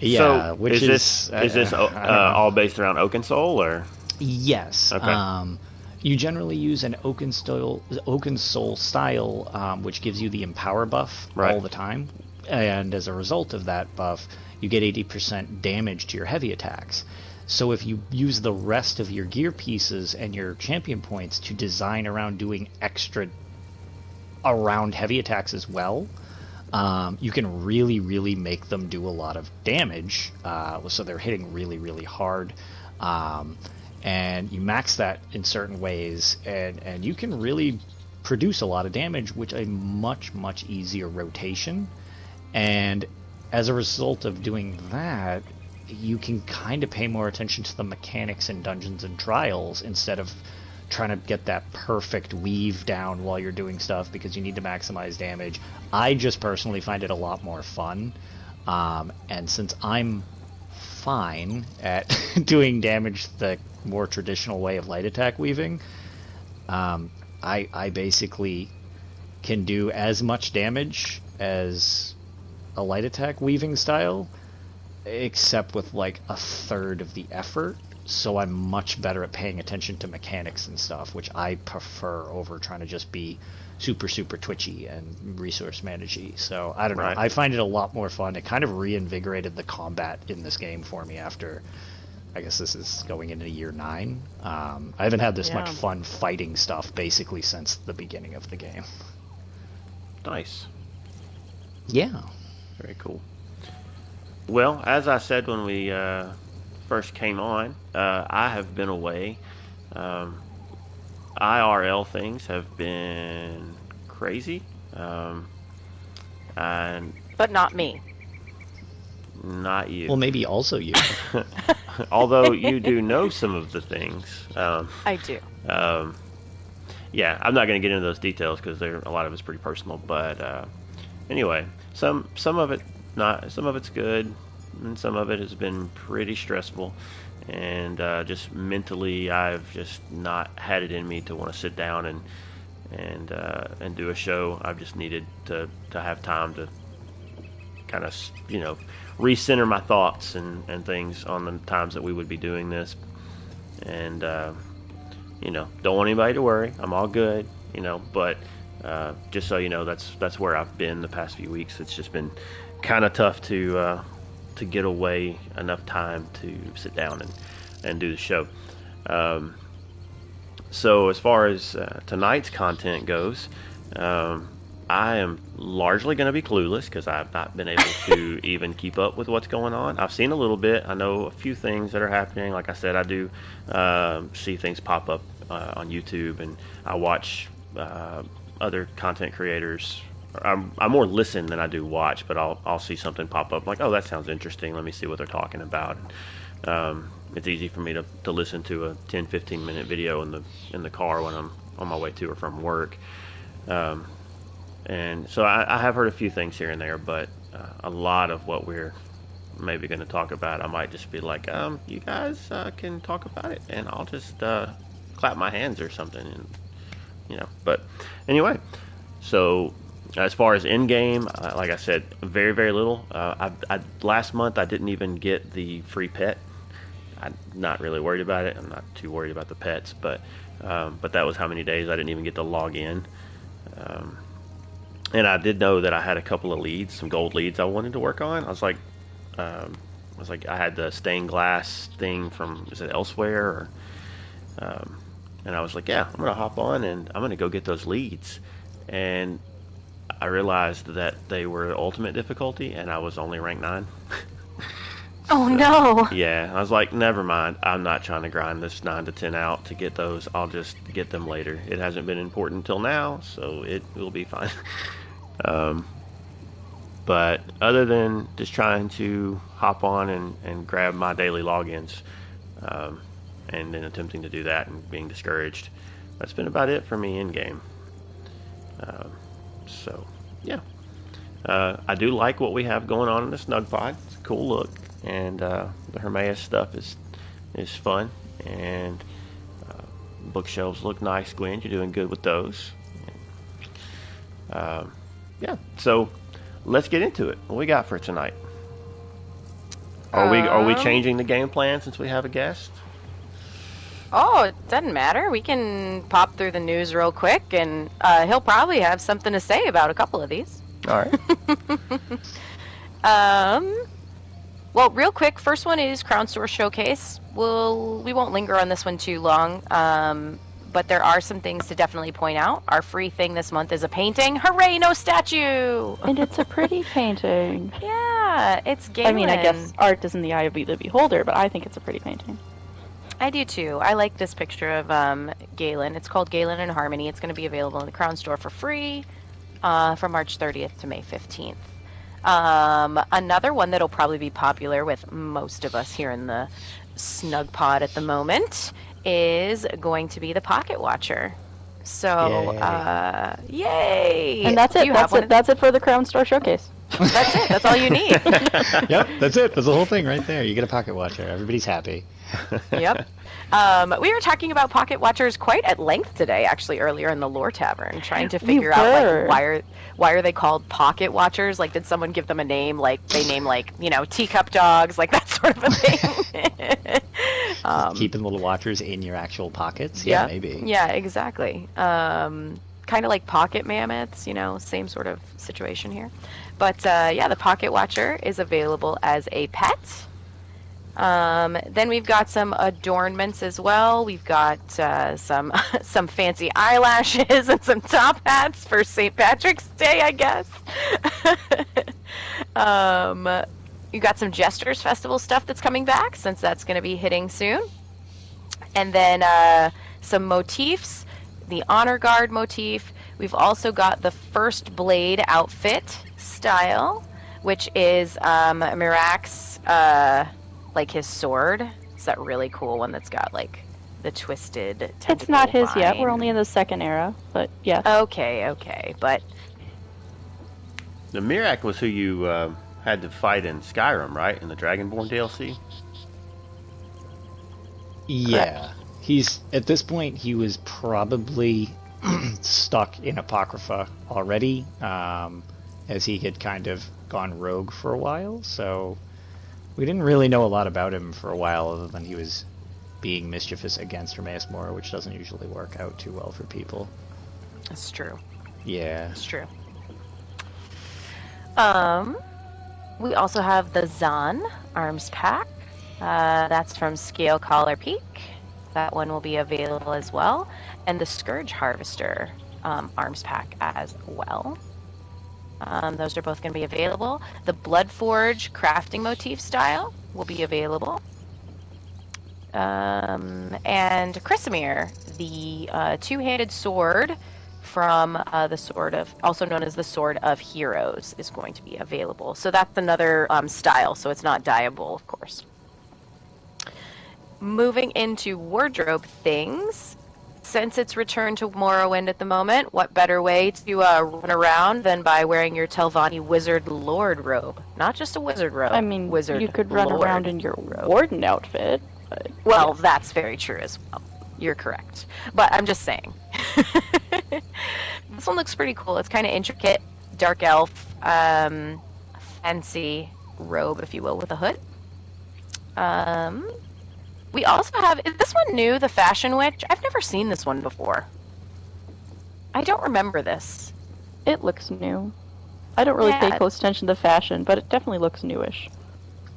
B: Yeah, so which is this all based around Oakensoul, or?
D: Yes. Okay. You generally use an Oakensoul style, which gives you the Empower buff all the time, and as a result of that buff, you get 80% damage to your heavy attacks. So if you use the rest of your gear pieces and your champion points to design around doing extra around heavy attacks as well, you can really make them do a lot of damage, so they're hitting really hard, and you max that in certain ways, and you can really produce a lot of damage with a much easier rotation. And as a result of doing that, you can kind of pay more attention to the mechanics in Dungeons and Trials instead of trying to get that perfect weave down while you're doing stuff because you need to maximize damage. I just personally find it a lot more fun, and since I'm fine at doing damage the more traditional way of light attack weaving, I basically can do as much damage as a light attack weaving style, except with like a third of the effort. So I'm much better at paying attention to mechanics and stuff, which I prefer over trying to just be super twitchy and resource managey. So I don't know. I find it a lot more fun. It kind of reinvigorated the combat in this game for me after, I guess this is going into year 9. I haven't had this much fun fighting stuff basically since the beginning of the game.
B: Nice.
D: Yeah.
B: Very cool. Well, as I said when we first came on, I have been away. IRL things have been crazy. And
A: But not me.
B: not you.
D: Well, maybe also you.
B: Although you do know some of the things.
A: I do.
B: Yeah, I'm not going to get into those details because a lot of it's pretty personal. But anyway, some of it some of it's good, and some of it has been pretty stressful. And just mentally, I've just not had it in me to want to sit down and do a show. I've just needed to have time to kind of recenter my thoughts and things on the times that we would be doing this. And don't want anybody to worry. I'm all good, but just so you know, that's where I've been the past few weeks. It's just been kind of tough to get away enough time to sit down and do the show. So as far as tonight's content goes, I am largely going to be clueless because I've not been able to even keep up with what's going on. I've seen a little bit. I know a few things that are happening. Like I said, I do see things pop up on YouTube, and I watch other content creators. I more listen than I do watch, but I'll see something pop up like, oh, that sounds interesting. Let me see what they're talking about. It's easy for me to listen to a 10-15 minute video in the car when I'm on my way to or from work. And so I have heard a few things here and there, but a lot of what we're maybe going to talk about, I might just be like, you guys can talk about it, and I'll just clap my hands or something, and But anyway, so as far as in game, like I said, very very little. Last month I didn't even get the free pet. I'm not really worried about it. I'm not too worried about the pets, but that was how many days I didn't even get to log in. And I did know that I had a couple of leads, some gold leads I wanted to work on. I was like, I had the stained glass thing from, is it Elsewhere? Or, and I was like, yeah, I'm going to hop on and I'm going to go get those leads. And I realized that they were ultimate difficulty and I was only rank 9.
A: Oh no.
B: Yeah, I was like, never mind. I'm not trying to grind this 9 to 10 out to get those. I'll just get them later. It hasn't been important until now, so it will be fine. But other than just trying to hop on and grab my daily logins, and then attempting to do that and being discouraged, that's been about it for me in game. So yeah, I do like what we have going on in the Snugpod. It's a cool look, and the Hermaeus stuff is fun, and bookshelves look nice. Gwen, you're doing good with those. Yeah, so let's get into it. What we got for tonight? Are we changing the game plan since we have a guest?
A: Oh, it doesn't matter. We can pop through the news real quick, and he'll probably have something to say about a couple of these.
B: All right.
A: Well, real quick, first one is Crown Store Showcase. We won't linger on this one too long, but there are some things to definitely point out. Our free thing this month is a painting. Hooray, no statue!
C: And it's a pretty painting.
A: Yeah, it's Galen.
C: I mean, I guess art is in the eye of the beholder, but I think it's a pretty painting.
A: I do too. I like this picture of Galen. It's called Galen in Harmony. It's going to be available in the Crown Store for free from March 30th to May 15th. Another one that'll probably be popular with most of us here in the Snugpod at the moment is going to be the Pocket Watcher. So, yay!
C: And that's it. That's it for the Crown Store Showcase.
A: That's it. That's all you need.
D: Yep, that's it. That's the whole thing right there. You get a Pocket Watcher. Everybody's happy.
A: Yep. We were talking about Pocket Watchers quite at length today, actually, earlier in the Lore Tavern, trying to figure out like why are they called Pocket Watchers? Like, did someone give them a name? Like, they name teacup dogs, like that sort of a thing.
D: Keeping little watchers in your actual pockets. Yeah, maybe.
A: Yeah, exactly. Kind of like pocket mammoths, same sort of situation here. But the Pocket Watcher is available as a pet. Then we've got some adornments as well. We've got some fancy eyelashes and some top hats for St. Patrick's Day, I guess. You got some Jesters Festival stuff that's coming back, since that's going to be hitting soon. And then some motifs, the Honor Guard motif. We've also got the First Blade outfit style, which is Mirak's, like his sword. It's that really cool one that's got like the twisted tentacle.
C: It's not his
A: line.
C: yet. We're only in the second era, but yeah.
A: Okay, but
B: The Mirak was who you had to fight in Skyrim, right? In the Dragonborn DLC?
D: Yeah. He's, at this point, he was probably stuck in Apocrypha already, as he had kind of gone rogue for a while, so we didn't really know a lot about him for a while, other than he was being mischievous against Hermaeus Mora, which doesn't usually work out too well for people.
A: that's true.
D: Yeah.
A: That's true. We also have the Zahn Arms Pack. That's from Scale Collar Peak. That one will be available as well. And the Scourge Harvester Arms Pack as well. Those are both going to be available. The Bloodforge crafting motif style will be available. And Chrysamir, the two-handed sword from the Sword of, also known as the Sword of Heroes, is going to be available. So that's another style, so it's not dyeable, of course. Moving into wardrobe things, since it's returned to Morrowind at the moment, what better way to run around than by wearing your Telvanni Wizard Lord robe? Not just a wizard robe.
C: I mean,
A: wizard
C: you could run
A: Lord
C: around in your
A: robe.
C: warden outfit. But
A: Well, that's very true as well. You're correct. But I'm just saying. This one looks pretty cool. It's kind of intricate, dark elf, fancy robe, if you will, with a hood. We also have, is this one new, the Fashion Witch? I've never seen this one before. I don't remember this.
C: it looks new. I don't really pay
A: Yeah.
C: close attention to fashion, but it definitely looks newish.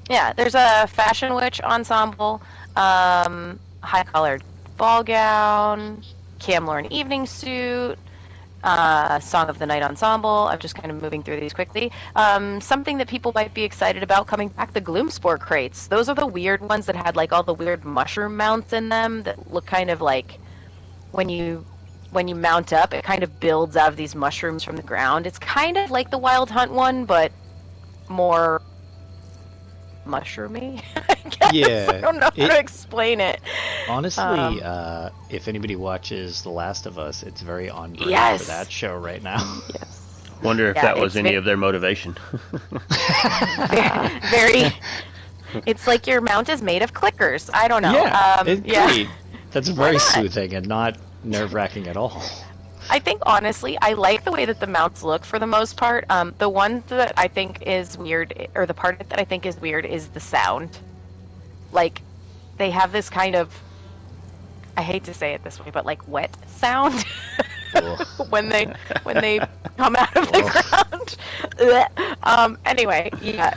A: Yeah, there's a Fashion Witch ensemble, high-collared ball gown, Camlorn evening suit, Song of the Night ensemble. I'm just kind of moving through these quickly. Something that people might be excited about coming back, the Gloomspore crates. Those are the weird ones that had like all the weird mushroom mounts in them that look kind of like when you mount up, it kind of builds out of these mushrooms from the ground. It's kind of like the Wild Hunt one, but more mushroomy, I guess.
D: Yeah,
A: I don't know how to explain it.
D: Honestly, if anybody watches The Last of Us, it's very on brand
A: Yes.
D: for that show right now.
C: Yes.
B: Wonder if
A: Yeah,
B: that was
A: it's
B: any of their motivation.
A: Very. It's like your mount is made of clickers. I don't know.
D: Yeah, it's
A: yeah.
D: great. That's very
A: not?
D: soothing and not nerve-wracking at all.
A: I think honestly, I like the way that the mounts look for the most part. The one that I think is weird, or the part that I think is weird, is the sound. Like, they have this kind of, I hate to say it this way, but like wet sound when they come out of the ground. Anyway, yeah,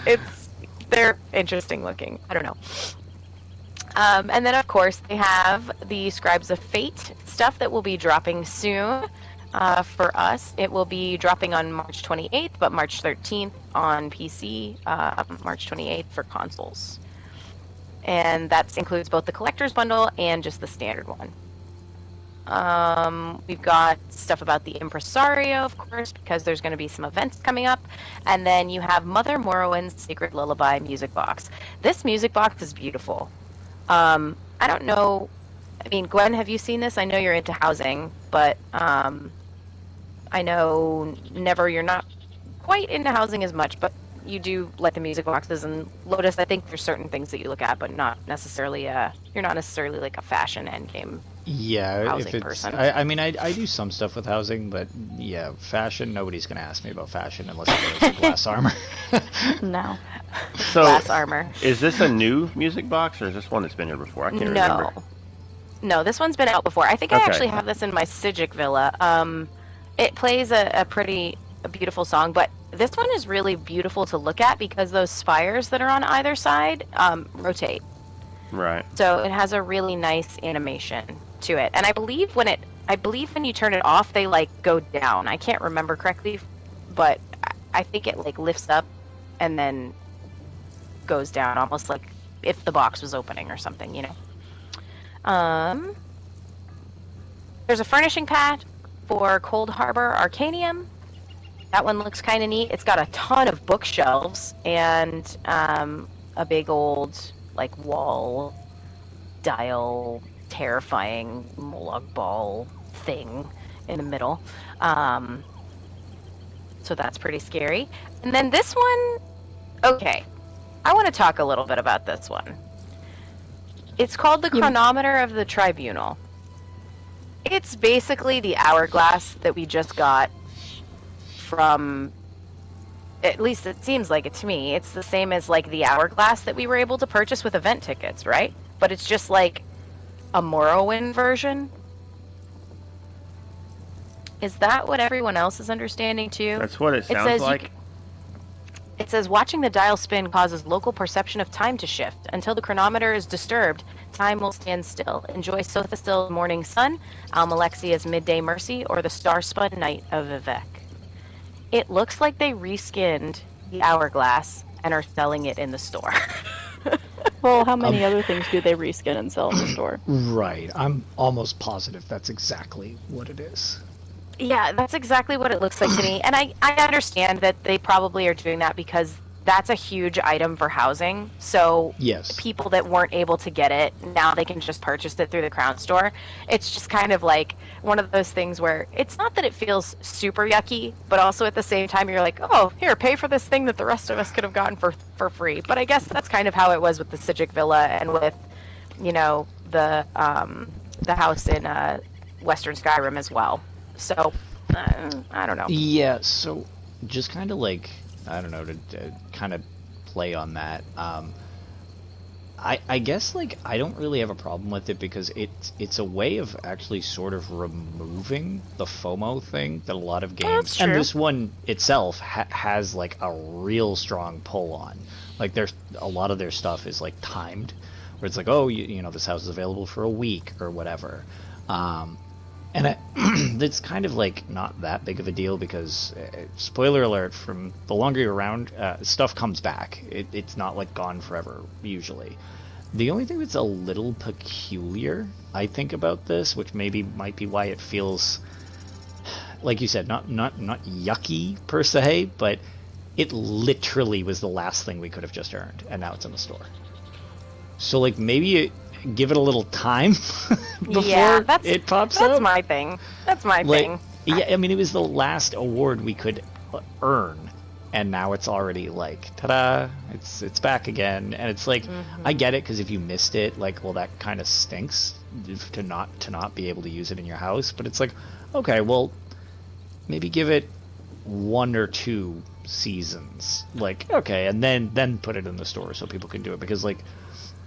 A: they're interesting looking. I don't know. And then, of course, they have the Scribes of Fate stuff that will be dropping soon. For us, it will be dropping on March 28th, but March 13th on PC, March 28th for consoles. And that includes both the Collector's Bundle and just the standard one. We've got stuff about the Impresario, of course, because there's going to be some events coming up. And then you have Mother Morrowind's Sacred Lullaby music box. This music box is beautiful. I don't know. I mean, Gwen, have you seen this? I know you're into housing, but I know Never, you're not quite into housing as much, but you do like the music boxes. And Lotus, I think there's certain things that you look at, but not necessarily. You're not necessarily like a fashion endgame.
D: Yeah,
A: Housing
D: if it's,
A: person.
D: I mean, I do some stuff with housing, but yeah, fashion, nobody's going to ask me about fashion unless it goes to glass armor.
C: No.
B: So,
A: Glass armor.
B: is this a new music box, or is this one that's been here before? I can't remember.
A: No, this one's been out before. I think I
B: Okay.
A: actually have this in my Sijic Villa. It plays a beautiful song, but this one is really beautiful to look at because those spires that are on either side rotate.
B: Right.
A: So it has a really nice animation to it. And I believe when you turn it off, they like go down. I can't remember correctly, but I think it like lifts up and then goes down, almost like if the box was opening or something, you know. There's a furnishing pad for Cold Harbor Arcanium. That one looks kind of neat. It's got a ton of bookshelves and a big old like wall dial, terrifying Molag ball thing in the middle. So that's pretty scary. And then this one, okay, I want to talk a little bit about this one. It's called the Chronometer of the Tribunal. It's basically the hourglass that we just got from, at least it seems like it to me. It's the same as like the hourglass that we were able to purchase with event tickets, right? But it's just like a Morrowind version. Is that what everyone else is understanding too?
B: That's what it sounds like.
A: It says, watching the dial spin causes local perception of time to shift. Until the chronometer is disturbed, time will stand still. Enjoy Sothastil's morning sun, Almalexia's midday mercy, or the star-spun night of Vivek. It looks like they reskinned the hourglass and are selling it in the store.
C: Well, how many other things do they reskin and sell in the store?
D: Right. I'm almost positive that's exactly what it is.
A: Yeah, that's exactly what it looks like to me. And I understand that they probably are doing that because that's a huge item for housing. So
D: yes,
A: people that weren't able to get it, now they can just purchase it through the Crown Store. It's just kind of like one of those things where it's not that it feels super yucky, but also at the same time you're like, oh, here, pay for this thing that the rest of us could have gotten for free. But I guess that's kind of how it was with the Sijic Villa and with, you know, the house in Western Skyrim as well. So, I don't know.
D: Yeah, so just kind of like, I don't know, to kind of play on that. I guess, like, I don't really have a problem with it because it's a way of actually sort of removing the FOMO thing that a lot of games, and this one itself has, like, a real strong pull on. Like, there's a lot of their stuff is, like, timed, where it's like, oh, you know, this house is available for a week or whatever. And it's kind of like not that big of a deal because, spoiler alert, from the longer you're around, stuff comes back. It's not like gone forever, usually. The only thing that's a little peculiar, I think, about this, which might be why it feels, like you said, not yucky per se, but it literally was the last thing we could have just earned, and now it's in the store. So, like, maybe give it a little time before it pops up.
A: That's my thing. That's my thing.
D: Yeah, I mean, it was the last award we could earn, and now it's already like, ta-da! It's back again, and it's like, I get it because if you missed it, like, well, that kind of stinks to not be able to use it in your house. But it's like, okay, well, maybe give it 1 or 2 seasons, like, okay, and then put it in the store so people can do it, because like,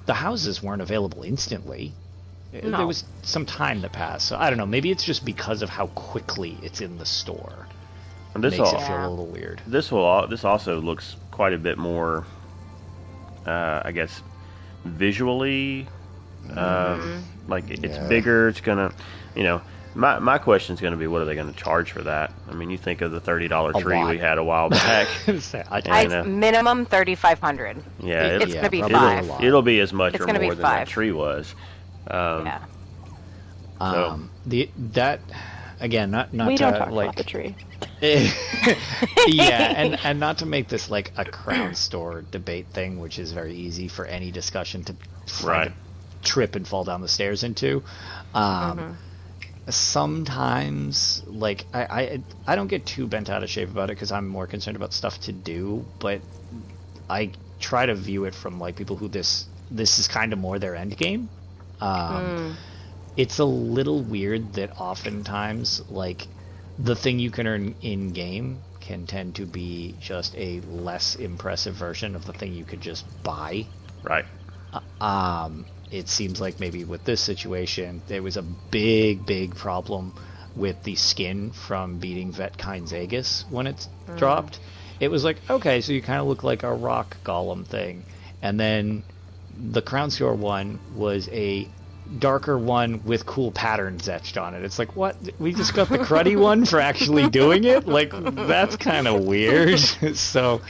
D: the houses weren't available instantly. No. There was some time that passed. So I don't know. Maybe it's just because of how quickly it's in the store.
B: And this
D: makes it feel a little weird.
B: This also looks quite a bit more, I guess, visually. Like it's bigger. It's gonna, you know. My question is going to be, what are they going to charge for that? I mean, you think of the $30 tree we had a while back.
A: Minimum $3,500.
B: Yeah,
A: it's going to be $5.
B: It'll be as much or more than that tree was.
A: Yeah.
C: We don't talk about the tree.
D: Yeah, and not to make this like a Crown Store debate thing, which is very easy for any discussion to trip and fall down the stairs into. Sometimes, like, I don't get too bent out of shape about it because I'm more concerned about stuff to do, but I try to view it from like people who this is kind of more their end game. It's a little weird that oftentimes, like, the thing you can earn in game can tend to be just a less impressive version of the thing you could just buy.
B: Right.
D: It seems like maybe with this situation, there was a big problem with the skin from beating Vetkind's Aegis when it's dropped. It was like, okay, so you kind of look like a rock golem thing. And then the Crown Store one was a darker one with cool patterns etched on it. It's like, what? We just got the cruddy one for actually doing it? Like, that's kind of weird. So,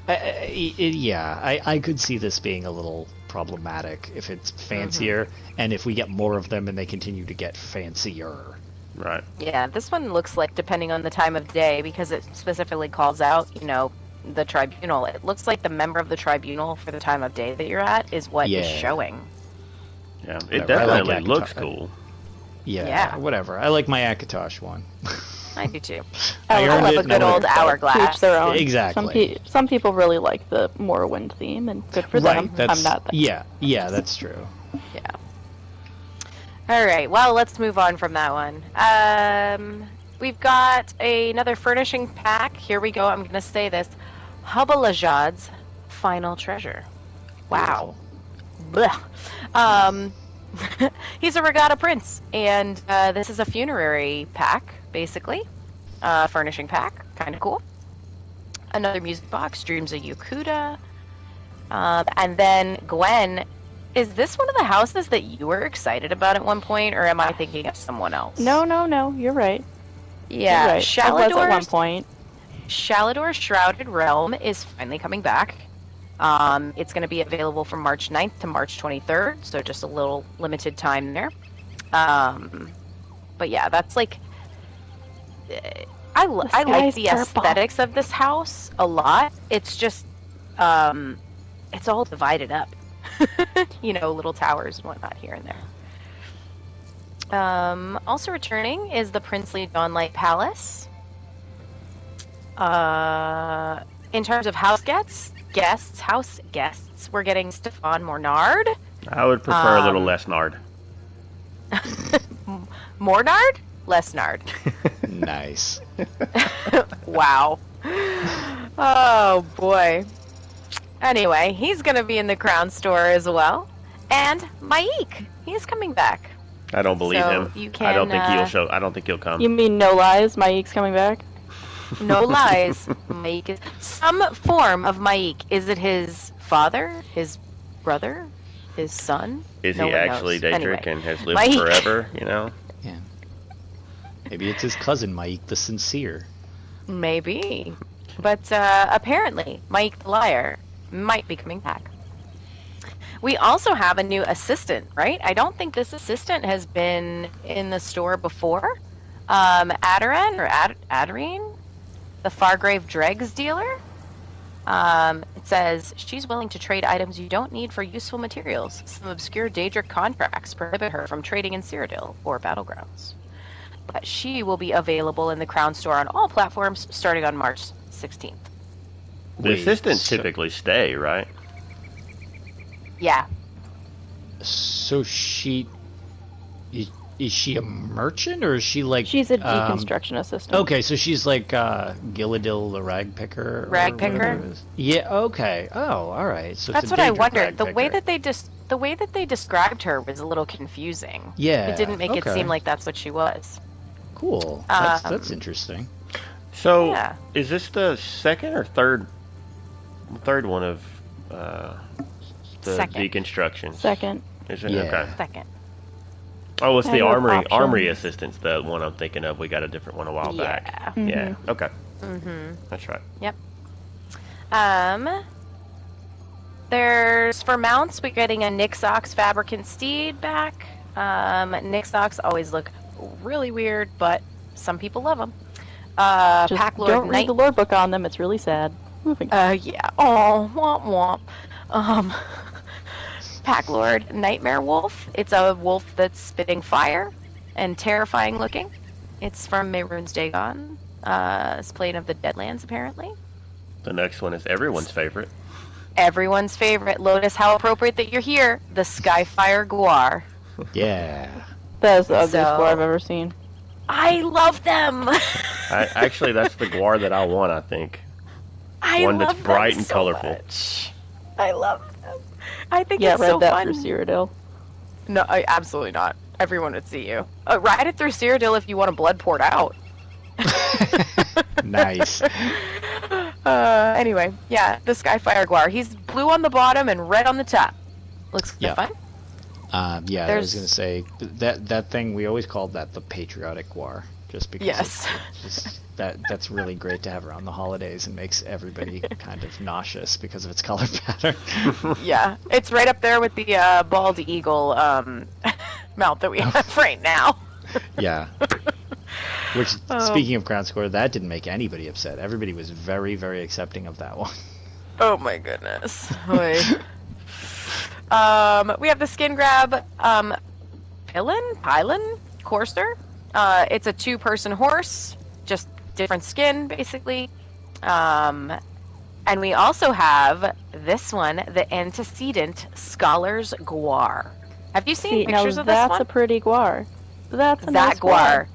D: I could see this being a little problematic if it's fancier, and if we get more of them and they continue to get fancier.
B: Right.
A: Yeah, this one looks like, depending on the time of day, because it specifically calls out, the tribunal. It looks like the member of the tribunal for the time of day that you're at is what is showing.
B: Yeah, it
D: Whatever,
B: definitely looks cool.
D: Yeah, whatever. I like my Akatosh one.
A: I do too.
C: I
A: love a good old hourglass.
C: Each their own.
D: Exactly.
C: Some people really like the Morrowind theme, and good for them. I'm not that.
D: Yeah, that's true.
A: Yeah. All right. Well, let's move on from that one. We've got another furnishing pack. Here we go. I'm going to say this: Hubbalajad's Final Treasure. Wow. Blech. He's a regatta prince, and this is a funerary pack, basically. Furnishing pack, kind of cool. Another music box, Dreams of Yukuda. And then Gwen, is this one of the houses that you were excited about at one point, or am I thinking of someone else?
C: No, you're right.
A: Yeah,
C: you're right. I was at one point.
A: Shalador's Shrouded Realm is finally coming back. It's going to be available from March 9th to March 23rd, so just a little limited time there. But yeah, that's like... I like the aesthetics of this house a lot. It's just... it's all divided up. Little towers and whatnot here and there. Also returning is the Princely Dawnlight Palace. In terms of house guests, we're getting Stefan Mornard.
B: I would prefer a little less Nard.
A: Mornard? Less Nard.
D: Nice.
A: Wow. Oh, boy. Anyway, he's going to be in the Crown Store as well. And Maik, he's coming back.
B: I don't believe him. I don't think he'll show. I don't think he'll come.
C: You mean no lies? Maik's coming back?
A: No lies. Maik is some form of Maik. Is it his father, his brother, his son?
B: Is he actually Daedric and has lived
A: Maik.
B: forever?
D: Yeah. Maybe it's his cousin, Maik the Sincere.
A: Maybe. But apparently, Maik the Liar might be coming back. We also have a new assistant, right? I don't think this assistant has been in the store before. Adarine, the Fargrave Dregs dealer. It says, she's willing to trade items you don't need for useful materials. Some obscure Daedric contracts prohibit her from trading in Cyrodiil or Battlegrounds. But she will be available in the Crown Store on all platforms starting on March 16th.
B: The assistants typically stay, right?
A: Yeah.
D: So is she a merchant, or is she like...
C: She's a deconstruction assistant.
D: Okay, so she's like Gilladil the rag picker?
A: Rag picker?
D: Yeah, okay. Oh, alright. So
A: that's what I wondered. The way that they described her was a little confusing.
D: Yeah.
A: It didn't make it seem like that's what she was.
D: Cool. That's interesting.
B: So, is this the second or third one of the deconstruction?
C: Second.
B: Is it?
D: Yeah.
B: Okay.
A: Second.
B: Oh, it's the
C: option.
B: armory assistants, the one I'm thinking of. We got a different one a while back.
C: Mm-hmm.
B: Yeah. Okay.
A: Mm-hmm.
B: That's right.
A: Yep. There's for mounts, we're getting a Nixox Fabricant Steed back. Nixox always look really weird, but some people love them.
C: Just don't read the lore book on them. It's really sad. Moving.
A: Yeah. Oh, womp womp. Packlord Nightmare Wolf. It's a wolf that's spitting fire and terrifying looking. It's from Mehrunes Dagon. It's Plane of the Deadlands, apparently.
B: The next one is everyone's favorite.
A: Everyone's favorite. Lotus, how appropriate that you're here. The Skyfire Guar.
D: Yeah.
C: That is the ugliest boar I've ever seen.
A: I love them.
B: Actually, that's the guar that I want, I think. One that's bright and colorful.
A: Much. I love them. I think
C: it's
A: so
C: fun. Yeah,
A: fun.
C: read that through Cyrodiil.
A: No, absolutely not. Everyone would see you. Ride it through Cyrodiil if you want a blood poured out.
D: Nice.
A: Anyway, yeah, the Skyfire Guar. He's blue on the bottom and red on the top. Looks kind of fun.
D: I was gonna say that thing we always called that the patriotic war. just because
A: Yes.
D: that's really great to have around the holidays and makes everybody kind of nauseous because of its color pattern.
A: Yeah, it's right up there with the bald eagle mount that we have right now.
D: Yeah. Which,
A: Um,
D: speaking of Crown Score, that didn't make anybody upset. Everybody was very, very accepting of that one.
A: Oh my goodness. Oy. We have the skin grab Pylon Courser. It's a 2-person horse, just different skin, basically. And we also have this one, the Antecedent Scholar's Guar. Have you seen pictures of this
C: that's
A: one?
C: a pretty guar. That's a
A: That
C: nice
A: Guar.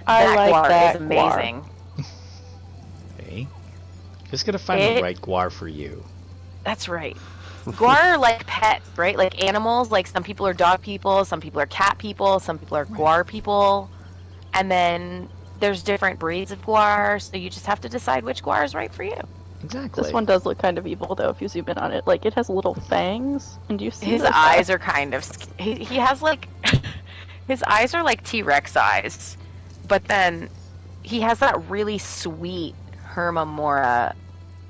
C: I
A: That
C: like
A: Guar
C: that
A: is amazing.
D: Hey, just gotta find the right guar for you.
A: That's right. Guar are like pets, right? Like animals. Like some people are dog people, some people are cat people, some people are guar people. And then there's different breeds of guar, so you just have to decide which guar is right for you.
D: Exactly.
C: This one does look kind of evil, though, if you zoom in on it. Like, it has little fangs, and do you see
A: His
C: those
A: eyes
C: fangs?
A: are kind of... He has like... His eyes are like T-Rex eyes. But then he has that really sweet Hermamora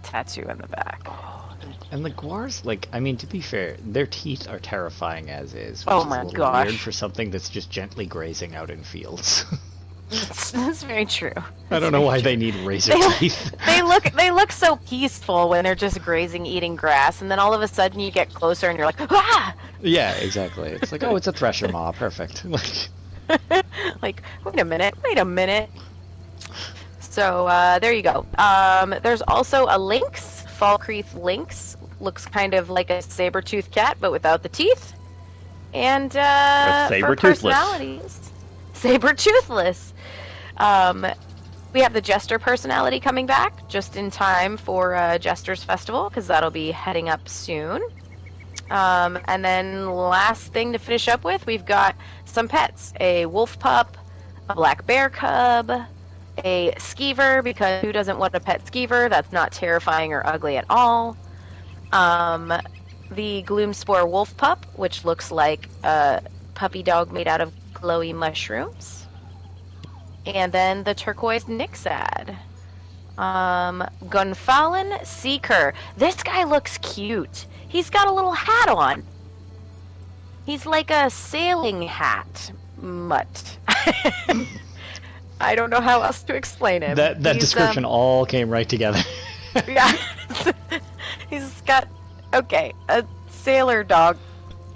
A: tattoo in the back.
D: And the guars, like, I mean, to be fair, their teeth are terrifying as is. Which
A: Oh
D: is
A: my
D: a little
A: gosh.
D: weird for something that's just gently grazing out in fields.
A: That's very true.
D: I don't know why they need razor teeth.
A: They look so peaceful when they're just grazing, eating grass, and then all of a sudden you get closer and you're like, ah!
D: Yeah, exactly. It's like, oh, it's a thresher maw. Perfect. Like,
A: Like, wait a minute. So, there you go. There's also a lynx, Falkreath lynx. Looks kind of like a saber-toothed cat, but without the teeth. And, for
B: saber-toothless.
A: personalities, saber-toothless. We have the Jester personality coming back just in time for Jester's Festival, because that'll be heading up soon. And then last thing to finish up with, we've got some pets. A wolf pup, a black bear cub, a skeever, because who doesn't want a pet skeever? That's not terrifying or ugly at all. The Gloomspore wolf pup, which looks like a puppy dog made out of glowy mushrooms. And then the turquoise Nixad. Gunfallen Seeker. This guy looks cute. He's got a little hat on. He's like a sailing hat mutt. I don't know how else to explain him.
D: that description all came right together.
A: Yeah. He's got, okay, a sailor dog.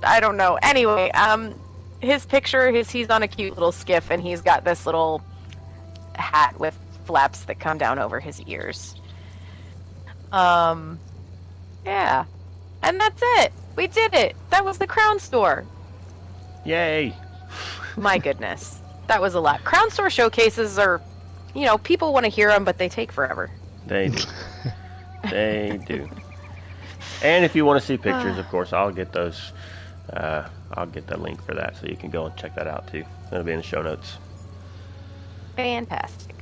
A: I don't know. Anyway, his picture is he's on a cute little skiff and he's got this little hat with flaps that come down over his ears. Yeah. And that's it. We did it. That was the Crown Store.
B: Yay!
A: My goodness. That was a lot. Crown Store showcases are, you know, people want to hear them, but they take forever.
B: They do. They do. And if you want to see pictures, of course, I'll get those. I'll get the link for that, so you can go and check that out too. It'll be in the show notes.
A: Fantastic.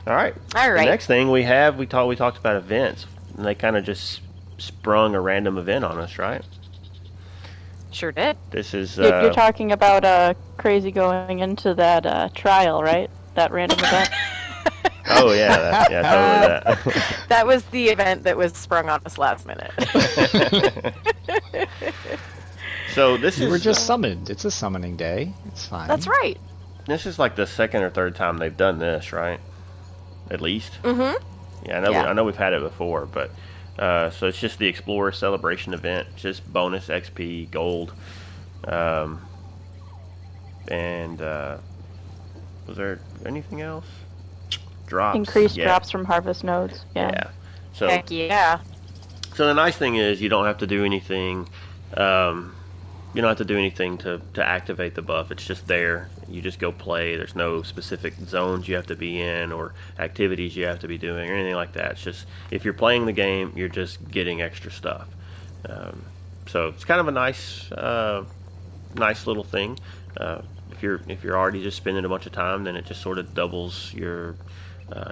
B: All right.
A: All right.
B: The next thing we talked about events, and they kind of just sprung a random event on us, right?
A: Sure did.
B: This is
C: You're talking about Crazy going into that trial, right? That random event?
B: oh yeah, totally that.
A: That was the event that was sprung on us last minute.
B: So this
D: You
B: is
D: were just summoned. It's a summoning day. It's fine.
A: That's right.
B: this is like the second or third time they've done this, right? At least.
A: Mm-hmm.
B: Yeah, I know.
A: Yeah.
B: I know we've had it before, but so it's just the Explorer Celebration event, just bonus XP, gold, and was there anything else? Drops.
C: Increased
B: Yeah.
C: drops from harvest nodes. Yeah.
B: Yeah. So
A: Heck yeah.
B: So the nice thing is you don't have to do anything. You don't have to do anything to activate the buff. It's just there. You just go play. There's no specific zones you have to be in or activities you have to be doing or anything like that. It's just if you're playing the game, you're just getting extra stuff. So it's kind of a nice little thing. If you're already just spending a bunch of time, then it just sort of doubles your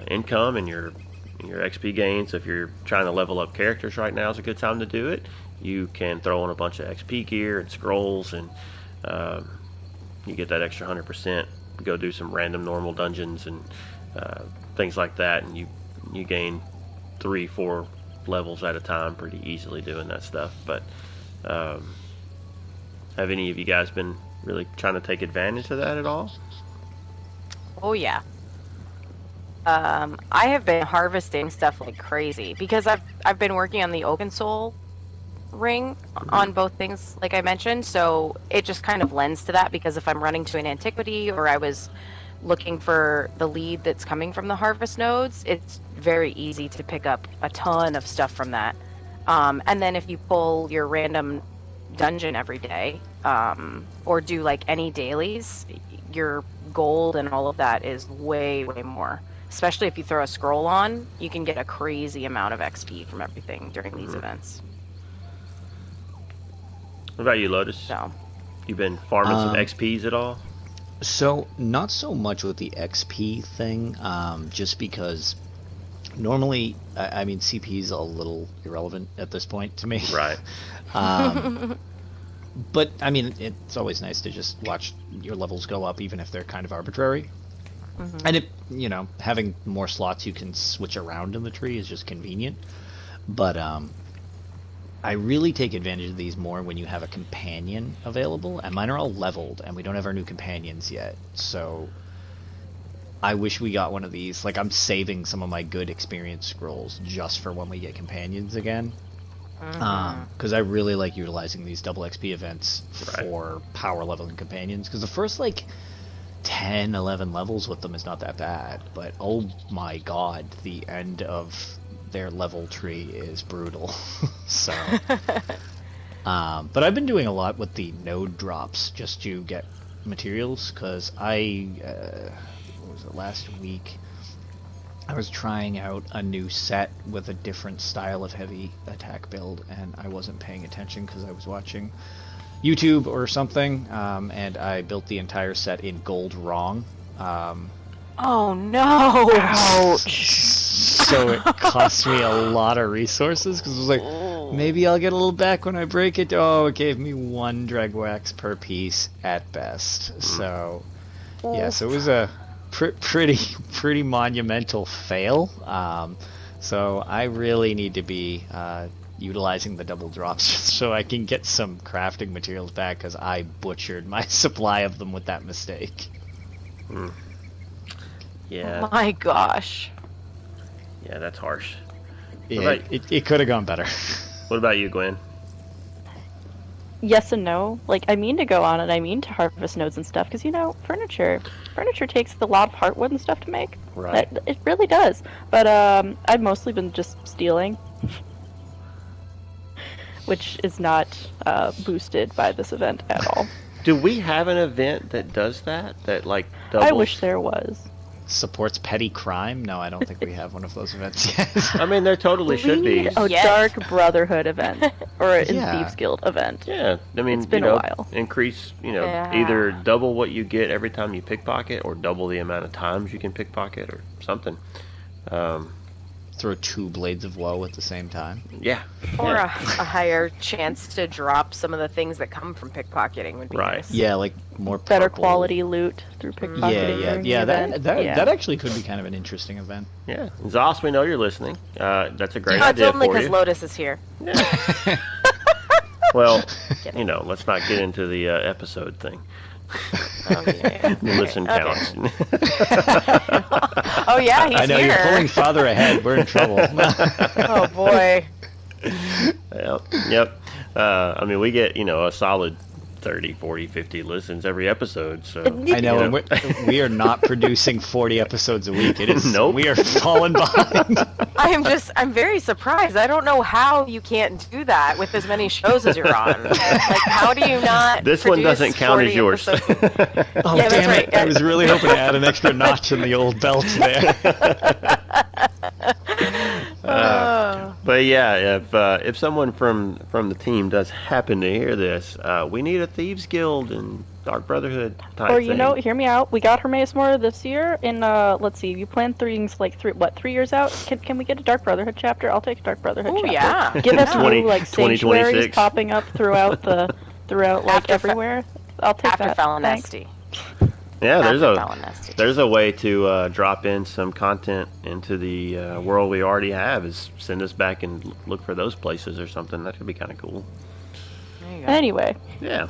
B: income and your XP gain. So if you're trying to level up characters right now, is a good time to do it. You can throw in a bunch of XP gear and scrolls, and you get that extra 100% go do some random normal dungeons and things like that, and you gain 3-4 levels at a time pretty easily doing that stuff. But have any of you guys been really trying to take advantage of that at all?
A: Oh yeah. I have been harvesting stuff like crazy because I've been working on the Oaken Soul ring on both things, like I mentioned. So it just kind of lends to that, because if I'm running to an antiquity or I was looking for the lead that's coming from the harvest nodes, it's very easy to pick up a ton of stuff from that. And then if you pull your random dungeon every day, or do like any dailies, your gold and all of that is way more. Especially if you throw a scroll on, you can get a crazy amount of XP from everything during these events.
B: What about you, Lotus?
A: So,
B: You've been farming some XPs at all?
D: So, not so much with the XP thing, just because normally, I mean, CP is a little irrelevant at this point to me.
B: Right.
D: But, I mean, it's always nice to just watch your levels go up, even if they're kind of arbitrary. And, having more slots you can switch around in the tree is just convenient. But, I really take advantage of these more when you have a companion available, and mine are all leveled, and we don't have our new companions yet, so I wish we got one of these. Like, I'm saving some of my good experience scrolls just for when we get companions again, because I really like utilizing these double XP events for power leveling companions, because the first, 10, 11 levels with them is not that bad, but oh my god, the end of their level tree is brutal. So but I've been doing a lot with the node drops just to get materials, because what was it, last week I was trying out a new set with a different style of heavy attack build, and I wasn't paying attention because I was watching YouTube or something, and I built the entire set in gold wrong.
A: oh no!
C: Ouch!
D: So it cost me a lot of resources, because it was like, maybe I'll get a little back when I break it. Oh, it gave me 1 dreg wax per piece at best. So, yeah, so it was a pretty monumental fail. So I really need to be utilizing the double drops so I can get some crafting materials back, because I butchered my supply of them with that mistake.
B: Yeah.
A: My gosh.
B: Yeah, that's harsh.
D: Yeah, it could have gone better.
B: What about you, Gwen?
C: Yes and no. Like, I mean to go on and I mean to harvest nodes and stuff, because, furniture takes a lot of heartwood and stuff to make.
B: Right.
C: It really does. But I've mostly been just stealing, which is not boosted by this event at all.
B: Do we have an event that does that? That, doubles?
C: I wish there was.
D: Supports petty crime? No, I don't think we have one of those events yet.
B: I mean, there totally should be.
C: A Dark Brotherhood event, or a
D: Yeah.
C: Thieves Guild event.
B: Yeah, I mean,
C: It's been a while.
B: increase,
A: Yeah.
B: either double what you get every time you pickpocket, or double the amount of times you can pickpocket, or something.
D: Throw 2 blades of woe at the same time.
B: Yeah.
A: Or
B: yeah.
A: a higher chance to drop some of the things that come from pickpocketing would be
B: Right.
A: nice.
D: Yeah, like more
C: Better
D: purple.
C: quality loot through pickpocketing. during the event.
D: That actually could be kind of an interesting event.
B: Yeah. Zos, we know you're listening. That's a great
A: Oh, it's
B: idea
A: only
B: for
A: because
B: you.
A: Lotus is here.
B: Yeah. Well, let's not get into the episode thing.
A: Oh, yeah.
B: The listen counts.
A: Oh yeah, he's
D: I know
A: here.
D: you're pulling farther ahead. We're in trouble.
A: Oh boy.
B: Yep. I mean, we get, a solid 30, 40, 50 listens every episode. So
D: I know, and we are not producing 40 episodes a week. It is.
B: Nope.
D: We are falling behind.
A: I'm very surprised. I don't know how you can't do that with as many shows as you're on. Like, how do you not?
B: this one
A: produce
B: doesn't count
A: 40
B: as yours.
A: episodes?
D: Oh,
A: Yeah, that's
D: damn
A: right.
D: it. I was really hoping to add an extra notch in the old belt there.
B: But yeah, if someone from the team does happen to hear this, we need a Thieves Guild and Dark Brotherhood type
C: Or,
B: thing.
C: hear me out. We got Hermes more this year, and let's see, you plan things like 3 years out? Can we get a Dark Brotherhood chapter? I'll take a Dark Brotherhood
A: Oh
C: chapter.
A: yeah.
C: Give us
B: 20
C: new, sanctuaries
B: 2026.
C: popping up throughout
A: After
C: everywhere. I'll take
A: After
C: that.
A: Felon
C: Thanks.
A: Esty.
B: Yeah,
A: Ballinest.
B: there's a way to drop in some content into the world we already have. Is send us back and look for those places or something. That could be kind of cool.
A: There you go.
C: Anyway,
B: Yeah.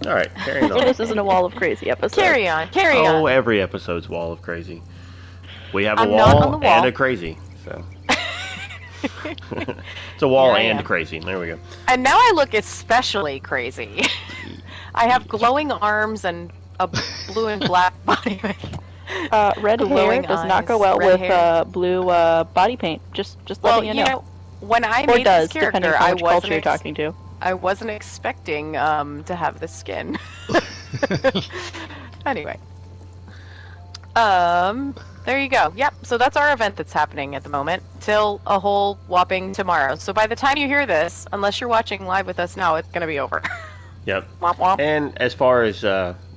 B: All right, carrying
C: so
B: on.
C: this isn't a Wall of Crazy episode.
A: Carry on.
B: Oh, every episode's Wall of Crazy. We have a
A: I'm not on
B: wall
A: the wall.
B: and a crazy. So it's a wall
A: Here I
B: and
A: am.
B: crazy. There we go.
A: And now I look especially crazy. I have glowing arms and a blue and black body.
C: Red hair
A: Glowing
C: does not
A: eyes,
C: go well
A: red
C: with
A: hair.
C: blue body paint. Just
A: Well,
C: letting you know.
A: when I
C: Or
A: made
C: does,
A: this character,
C: depending on
A: I
C: which culture
A: wasn't
C: you're talking to.
A: I wasn't expecting to have this skin. Anyway. There you go. Yep, so that's our event that's happening at the moment till a whole whopping tomorrow. So by the time you hear this, unless you're watching live with us now, it's going to be over.
B: Yep.
A: Womp womp.
B: And as far as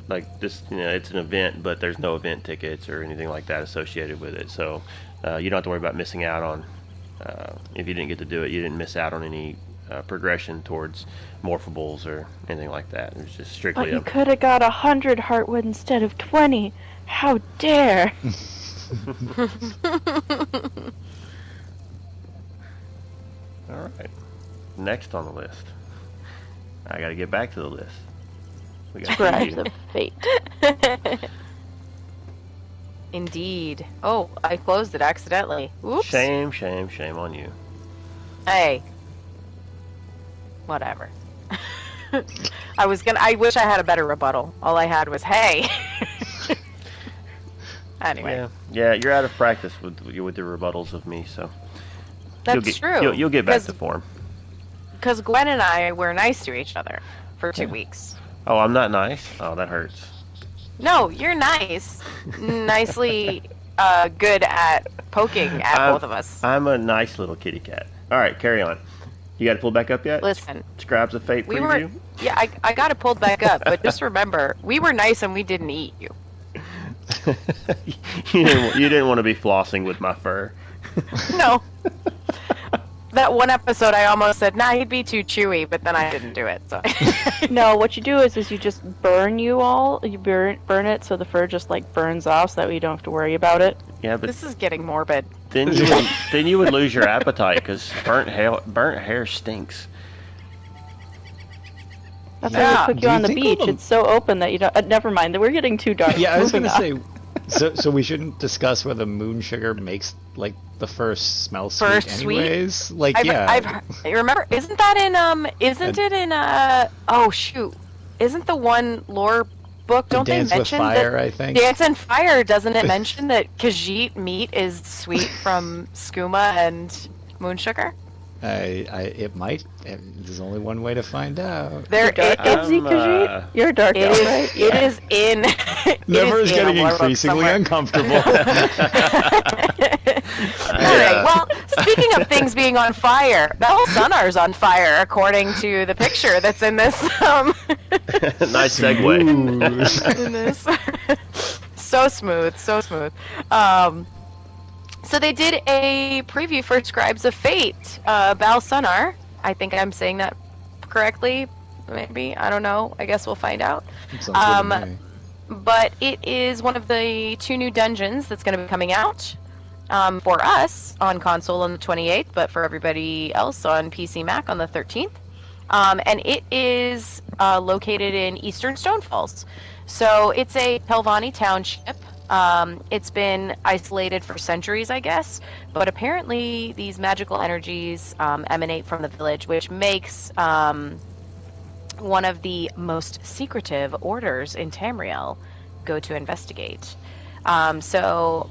B: like this, it's an event, but there's no event tickets or anything like that associated with it. So you don't have to worry about missing out on. If you didn't get to do it, you didn't miss out on any progression towards morphables or anything like that. It was just strictly
C: But you could have got 100 Heartwood instead of 20. How dare!
B: All right. Next on the list. I got to get back to the list. We got
C: Scribes
B: two.
C: of Fate.
A: Indeed. Oh, I closed it accidentally. Oops.
B: Shame on you.
A: Hey. Whatever. I wish I had a better rebuttal. All I had was, hey. Anyway.
B: Yeah, you're out of practice with the rebuttals of me, so
A: That's true.
B: You'll get back to form.
A: Because Gwen and I were nice to each other for 2 weeks.
B: Oh, I'm not nice. Oh, that hurts.
A: No, you're nice. Nicely good at poking at both of us.
B: I'm a nice little kitty cat. All right, carry on. You got it pulled back up yet?
A: Listen.
B: Scribes of Fate
A: We
B: preview?
A: I got it pulled back up, but just remember, we were nice and we didn't eat you.
B: you didn't want to be flossing with my fur.
A: No. That one episode I almost said, nah, he'd be too chewy, but then I didn't do it. So
C: No, what you do is you just burn you burn it so the fur just like burns off so that way you don't have to worry about it.
B: Yeah, but
A: this is getting morbid.
B: then you would lose your appetite because burnt hair stinks.
C: That's
A: Yeah.
C: why we took
D: Do
C: you
D: you
C: on the
D: think
C: beach.
D: all the-
C: It's so open that you don't. Never mind. We're getting too dark.
D: Yeah, I was
C: Moving
D: gonna
C: on.
D: say. So we shouldn't discuss whether moon sugar makes like the first smell sweet,
A: First sweet?
D: anyways. Like,
A: I remember. Isn't that in Isn't it in Oh shoot! Isn't the one lore book? Don't
D: Dance
A: they
D: with
A: mention
D: Fire,
A: that
D: I think.
A: Dance and Fire? Doesn't it mention that Khajiit meat is sweet from skooma and moon sugar?
D: It might. There's only one way to find out.
A: There
C: Dark
A: it,
C: elf, Khajiit? You're a dark
A: it
C: elf,
A: is.
C: right?
A: It is in.
D: Never is
A: in a
D: getting
A: lore book
D: increasingly
A: somewhere.
D: uncomfortable.
A: Alright, well, speaking of things being on fire, Balsunar's on fire, according to the picture that's in this,
B: Nice segue.
D: Ooh.
A: in this. So smooth, so smooth. So they did a preview for Scribes of Fate, Balsunar. I think I'm saying that correctly, maybe, I don't know, I guess we'll find out.
D: Sounds good to me.
A: But it is one of the 2 new dungeons that's going to be coming out for us on console on the 28th, but for everybody else on PC Mac on the 13th. And it is located in Eastern Stonefalls. So it's a Telvanni township. It's been isolated for centuries, I guess, but apparently these magical energies emanate from the village, which makes one of the most secretive orders in Tamriel go to investigate. So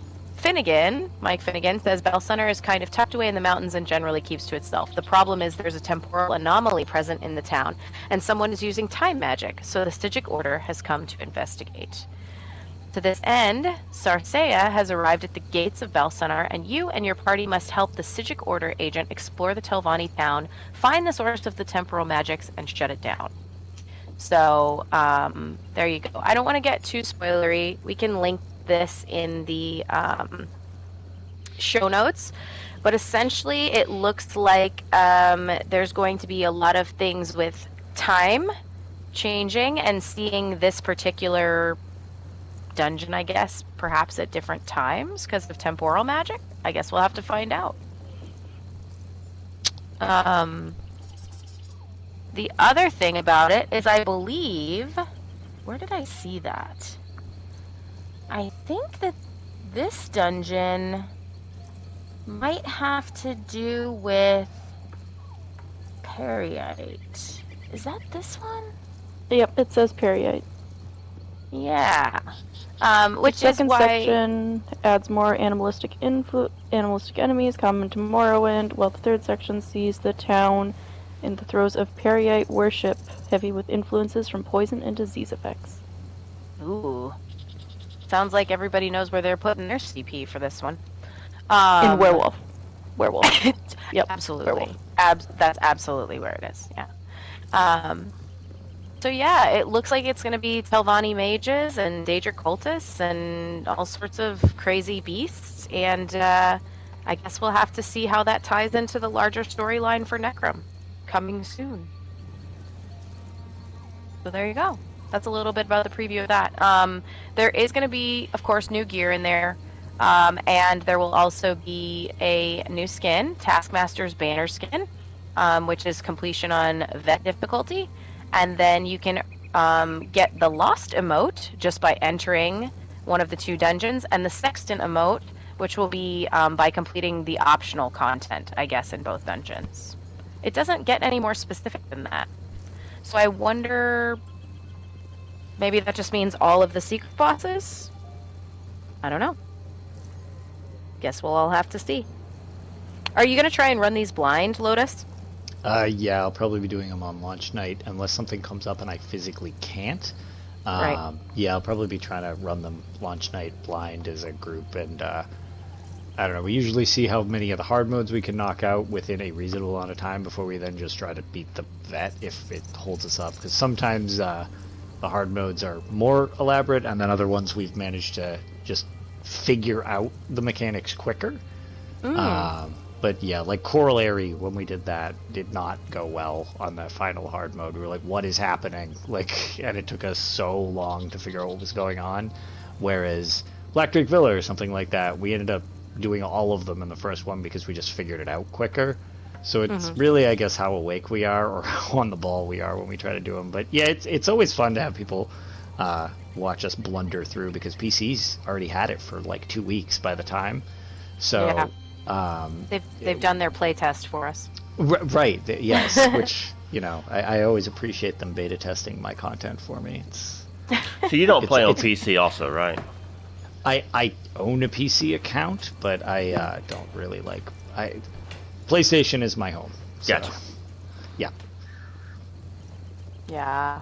A: Mike Finnegan says Balsunnar is kind of tucked away in the mountains and generally keeps to itself. The problem is there's a temporal anomaly present in the town, and someone is using time magic, so the Stygic Order has come to investigate. To this end, Sarseia has arrived at the gates of Balsunnar, and you and your party must help the Stygic Order agent explore the Telvanni town, find the source of the temporal magics, and shut it down. So, there you go. I don't want to get too spoilery. We can link this in the show notes, but essentially it looks like there's going to be a lot of things with time changing and seeing this particular dungeon, I guess, perhaps at different times because of temporal magic. I guess we'll have to find out. The other thing about it is I believe... Where did I see that? I think that this dungeon might have to do with Periite. Is that this one?
C: Yep, it says Periite.
A: Yeah. Which
C: the
A: is
C: second
A: why...
C: section adds more animalistic enemies common to Morrowind, while the third section sees the town in the throes of Periite worship, heavy with influences from poison and disease effects.
A: Ooh. Sounds like everybody knows where they're putting their CP for this one.
C: In Werewolf. Yep.
A: Absolutely.
C: Werewolf.
A: That's absolutely where it is, yeah. So yeah, it looks like it's going to be Telvanni mages and Daedric cultists and all sorts of crazy beasts, and I guess we'll have to see how that ties into the larger storyline for Necrom, coming soon. So there you go. That's a little bit about the preview of that. There is going to be, of course, new gear in there, and there will also be a new skin, Taskmaster's Banner skin, which is completion on Vet difficulty. And then you can get the Lost emote just by entering one of the 2 dungeons, and the Sextant emote, which will be by completing the optional content, I guess, in both dungeons. It doesn't get any more specific than that. So I wonder, maybe that just means all of the secret bosses? I don't know. Guess we'll all have to see. Are you going to try and run these blind, Lotus?
D: Yeah, I'll probably be doing them on launch night unless something comes up and I physically can't.
A: Right.
D: Yeah, I'll probably be trying to run them launch night blind as a group, and I don't know. We usually see how many of the hard modes we can knock out within a reasonable amount of time before we then just try to beat the vet if it holds us up. Because sometimes the hard modes are more elaborate, and then other ones we've managed to just figure out the mechanics quicker. But yeah, like Corollary, when we did that, did not go well on the final hard mode. We were like, what is happening? Like, and it took us so long to figure out what was going on. Whereas Black Drake Villa or something like that, we ended up doing all of them in the first one because we just figured it out quicker. So it's really, I guess, how awake we are or how on the ball we are when we try to do them. But yeah, it's always fun to have people watch us blunder through, because PC's already had it for like 2 weeks by the time. So...
A: Yeah. They've done their play test for us.
D: Right, yes, which, you know, I always appreciate them beta testing my content for me. It's,
B: so you don't play on PC also, right?
D: I own a PC account, but I don't really like... PlayStation is my home. So,
B: Gotcha.
D: Yeah.
A: Yeah.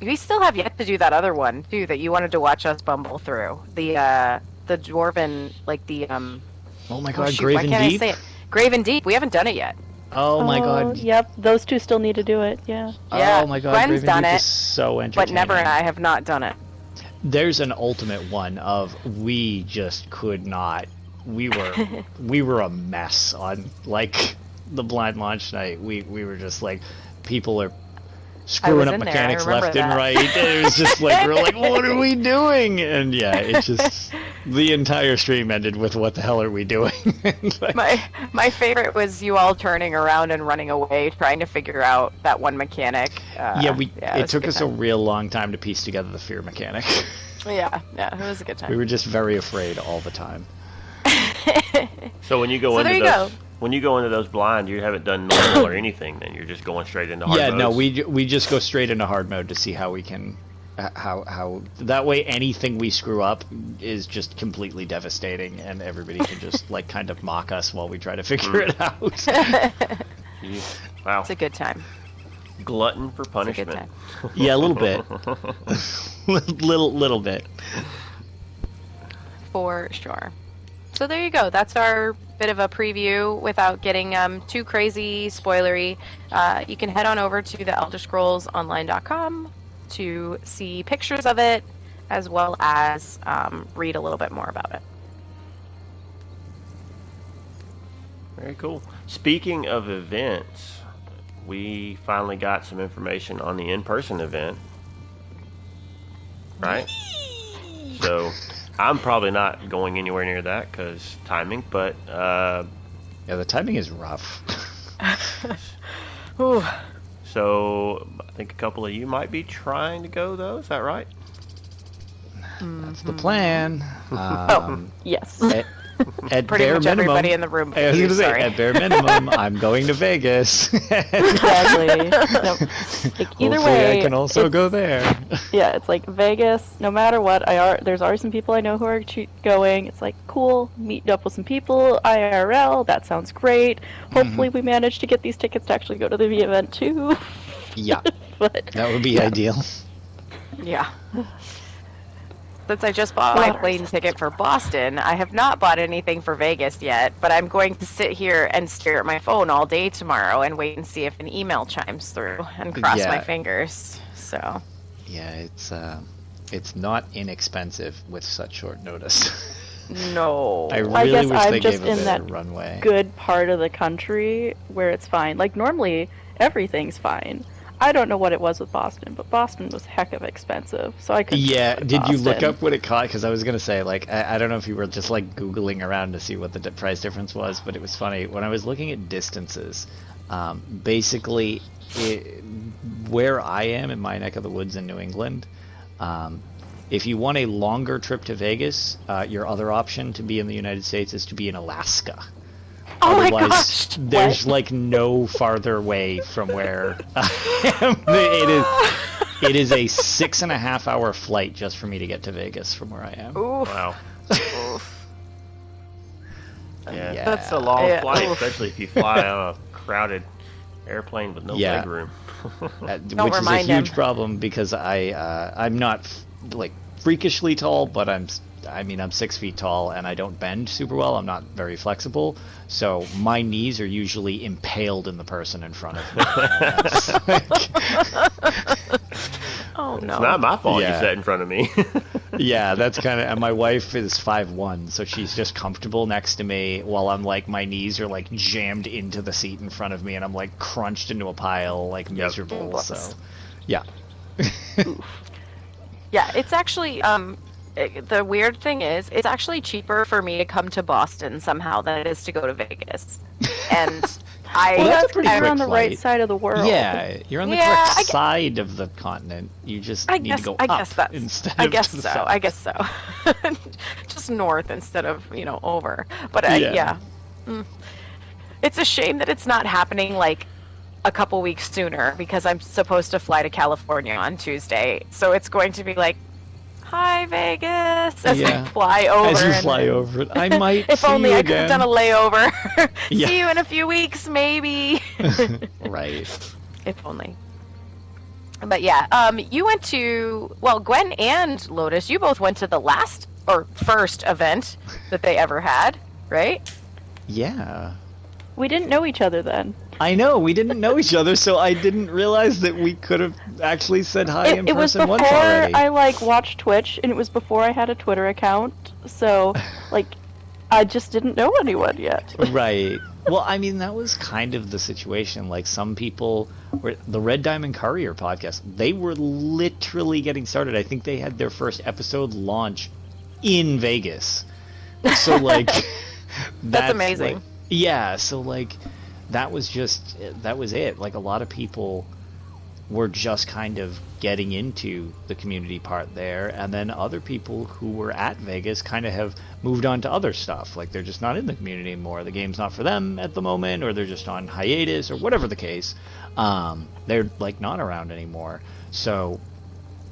A: We still have yet to do that other one, too, that you wanted to watch us bumble through. The dwarven, like the
D: Oh my god,
A: shoot,
D: Graven
A: why can't
D: Deep?
A: I say it? Graven Deep. We haven't done it yet.
D: Oh my god.
C: Yep, those 2 still need to do it, yeah.
A: Yeah,
D: Oh my god,
A: Gwen's
D: Graven
A: done
D: Deep
A: it,
D: is so entertaining.
A: but Never and I have not done it.
D: There's an ultimate one of we just could not. We were a mess on like the blind launch night. We were just like, people are screwing up mechanics left and right. It was just like, we're like, what are we doing? And yeah, it just, the entire stream ended with, what the hell are we doing? Like,
A: My favorite was you all turning around and running away, trying to figure out that one mechanic.
D: It took us a real long time to piece together the fear mechanic.
A: Yeah, it was a good time.
D: We were just very afraid all the time.
B: So when you go into those blind, you haven't done normal or anything. Then you're just going straight into hard mode.
D: No, we just go straight into hard mode to see how we can, how that way anything we screw up is just completely devastating, and everybody can just like kind of mock us while we try to figure it out.
B: Wow,
A: it's a good time.
B: Glutton for punishment.
A: It's a good time.
D: Yeah, a little bit, little bit.
A: For sure. So there you go. That's our bit of a preview without getting too crazy spoilery. You can head on over to the ElderScrollsOnline.com to see pictures of it, as well as read a little bit more about it.
B: Very cool. Speaking of events, we finally got some information on the in-person event. right? So I'm probably not going anywhere near that because timing, but
D: Yeah, the timing is rough.
A: Ooh.
B: so I think a couple of you might be trying to go though. Is that right?
D: That's the plan.
C: Yes.
D: At
A: Pretty
D: bare
A: much
D: minimum,
A: everybody in the room.
D: I was
A: You,
D: gonna say,
A: sorry.
D: at bare minimum, I'm going to Vegas.
C: Exactly. No, like, either
D: Hopefully
C: way,
D: I can also
C: it's-
D: go there.
C: Yeah, it's like Vegas. No matter what, there's already some people I know who are going. It's like cool, meet up with some people IRL. That sounds great. Hopefully, we manage to get these tickets to actually go to the event too.
D: Yeah,
C: But
D: that would be ideal.
A: Yeah. Since I just bought my plane ticket for Boston, I have not bought anything for Vegas yet, but I'm going to sit here and stare at my phone all day tomorrow and wait and see if an email chimes through and cross my
D: Yeah.
A: fingers. So,
D: Yeah, it's not inexpensive with such short notice.
A: no.
D: I
C: I
D: really
C: guess
D: wish
C: I'm
D: they
C: just
D: gave a
C: in
D: bit
C: that
D: of runway.
C: good part of the country where it's fine. Like normally, everything's fine. I don't know what it was with Boston, but Boston was heck of expensive, so I couldn't.
D: Yeah,
C: go to
D: did you look
C: Boston.
D: up what it cost? Because I was gonna say, like, I don't know if you were just like Googling around to see what the price difference was, but it was funny when I was looking at distances. Basically, where I am in my neck of the woods in New England, if you want a longer trip to Vegas, your other option to be in the United States is to be in Alaska.
A: Oh my
D: Otherwise,
A: gosh!
D: there's like no farther way from where I am. It is a 6.5 hour flight just for me to get to Vegas from where I am.
A: Oof.
B: Wow.
A: Oof.
B: Yeah,
D: Yeah.
B: that's a long
A: Yeah.
B: flight,
A: Oof.
B: especially if you fly on a crowded airplane with no
D: Yeah.
B: leg room.
D: Which is a
A: remind
D: huge
A: him.
D: problem because I'm not like freakishly tall, but I'm 6 feet tall and I don't bend super well. I'm not very flexible, so my knees are usually impaled in the person in front of me. It's like-
A: Oh no.
B: It's not my fault you
D: Yeah.
B: sat in front of me.
D: yeah, that's kind of. And my wife is 5'1", so she's just comfortable next to me while I'm like my knees are like jammed into the seat in front of me and I'm like crunched into a pile like miserable.
A: Whoops.
D: So, yeah.
A: Yeah, it's actually the weird thing is it's actually cheaper for me to come to Boston somehow than it is to go to Vegas. And
C: Well,
D: that's
C: that's
D: a pretty
C: because you're
D: quick
C: on the right
D: flight.
C: side of the world.
D: Yeah, you're on the
A: Yeah,
D: correct
A: I gue-
D: side of the continent. You just
A: I
D: need
A: guess
D: to go
A: I
D: up
A: guess that's
D: instead
A: I
D: of
A: guess
D: to the
A: so.
D: south.
A: I guess so. Just north instead of, over. But
D: Yeah.
A: yeah. Mm. It's a shame that it's not happening like a couple weeks sooner because I'm supposed to fly to California on Tuesday. So it's going to be like, "Hi Vegas," as
D: Yeah.
A: I fly over.
D: As you
A: and
D: fly
A: then-
D: over it, I might
A: If
D: see
A: only
D: you
A: I could have
D: again.
A: done a layover.
D: Yeah.
A: See you in a few weeks, maybe.
D: Right.
A: If only. But yeah, you went to, well, Gwen and Lotus, you both went to the last or first event that they ever had, right?
D: Yeah.
C: We didn't know each other then.
D: I know, we didn't know each other, so I didn't realize that we could have actually said hi in
C: It was
D: person
C: before
D: once already.
C: I watched Twitch, and it was before I had a Twitter account. So I just didn't know anyone yet.
D: Right. Well, I mean, that was kind of the situation. Like, some people were the Red Diamond Courier podcast. They were literally getting started. I think they had their first episode launch in Vegas. So, like, that's
A: amazing.
D: like- yeah. So, like, that was it. Like, a lot of people were just kind of getting into the community part there, and then other people who were at Vegas kind of have moved on to other stuff. Like, they're just not in the community anymore. The game's not for them at the moment, or they're just on hiatus, or whatever the case. They're like not around anymore. So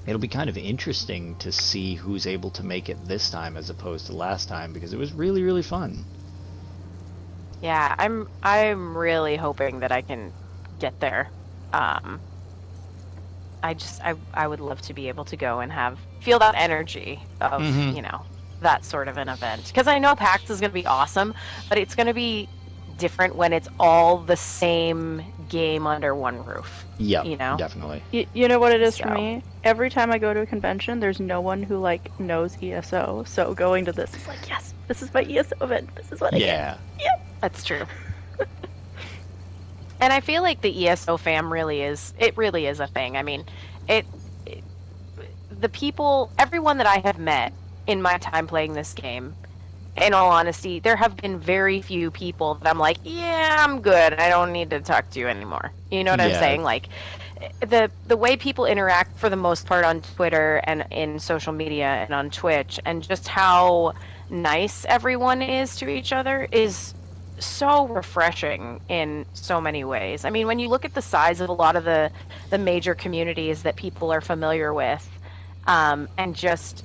D: it'll be kind of interesting to see who's able to make it this time as opposed to last time, because it was really, really fun.
A: Yeah, I'm really hoping that I can get there. I would love to be able to go and feel that energy of,
D: Mhm.
A: that sort of an event. Because I know PAX is going to be awesome, but it's going to be different when it's all the same game under one roof.
D: Yeah,
A: Definitely.
D: definitely.
C: You know what it is for
A: So-
C: me? Every time I go to a convention, there's no one who knows ESO. So going to this is like, yes, this is my ESO event. This is what I get.
D: Yeah.
A: That's true. And I feel like the ESO fam really is a thing. I mean, the people, everyone that I have met in my time playing this game, in all honesty, there have been very few people that I'm like, yeah, I'm good. I don't need to talk to you anymore. You know what I'm
D: Yeah.
A: saying? Like, the way people interact for the most part on Twitter and in social media and on Twitch, and just how nice everyone is to each other is so refreshing in so many ways. I mean, when you look at the size of a lot of the major communities that people are familiar with, and just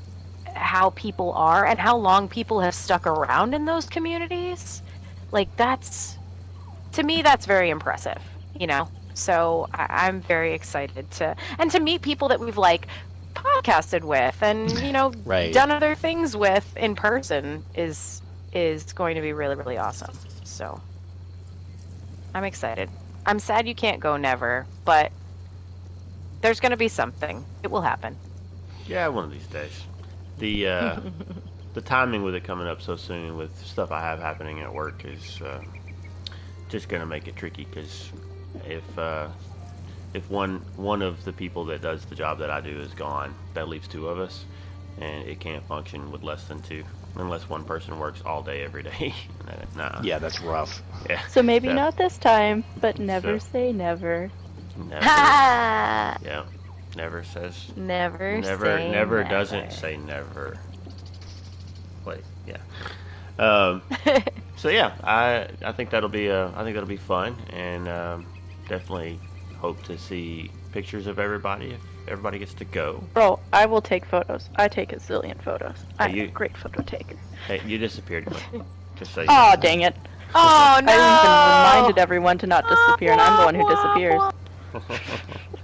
A: how people are and how long people have stuck around in those communities, like that's, to me, that's very impressive, you know? So I'm very excited to meet people that we've like podcasted with and, you know,
D: Right.
A: done other things with in person is going to be really, really awesome. So I'm excited. I'm sad you can't go, Never, but there's going to be something. It will happen.
B: Yeah, one of these days. The timing with it coming up so soon with stuff I have happening at work is just gonna make it tricky, because if one of the people that does the job that I do is gone, that leaves two of us, and it can't function with less than two unless one person works all day every day. Nah.
D: Yeah, that's rough.
B: Yeah.
C: So maybe not this time, but never
B: So-
C: say never.
B: Never.
A: Ha!
B: Yeah. Never says
A: Never say
B: never
A: never.
B: doesn't say never. Wait, yeah. So yeah, I think that'll be fun, and definitely hope to see pictures of everybody if everybody gets to go.
C: Bro, I will take photos. I take a zillion photos. I'm
B: you-
C: a great photo taker.
B: Hey, you disappeared. Just so you
C: Oh,
B: know.
C: dang it.
A: Oh no!
C: I even reminded everyone to not disappear, and I'm the one who disappears.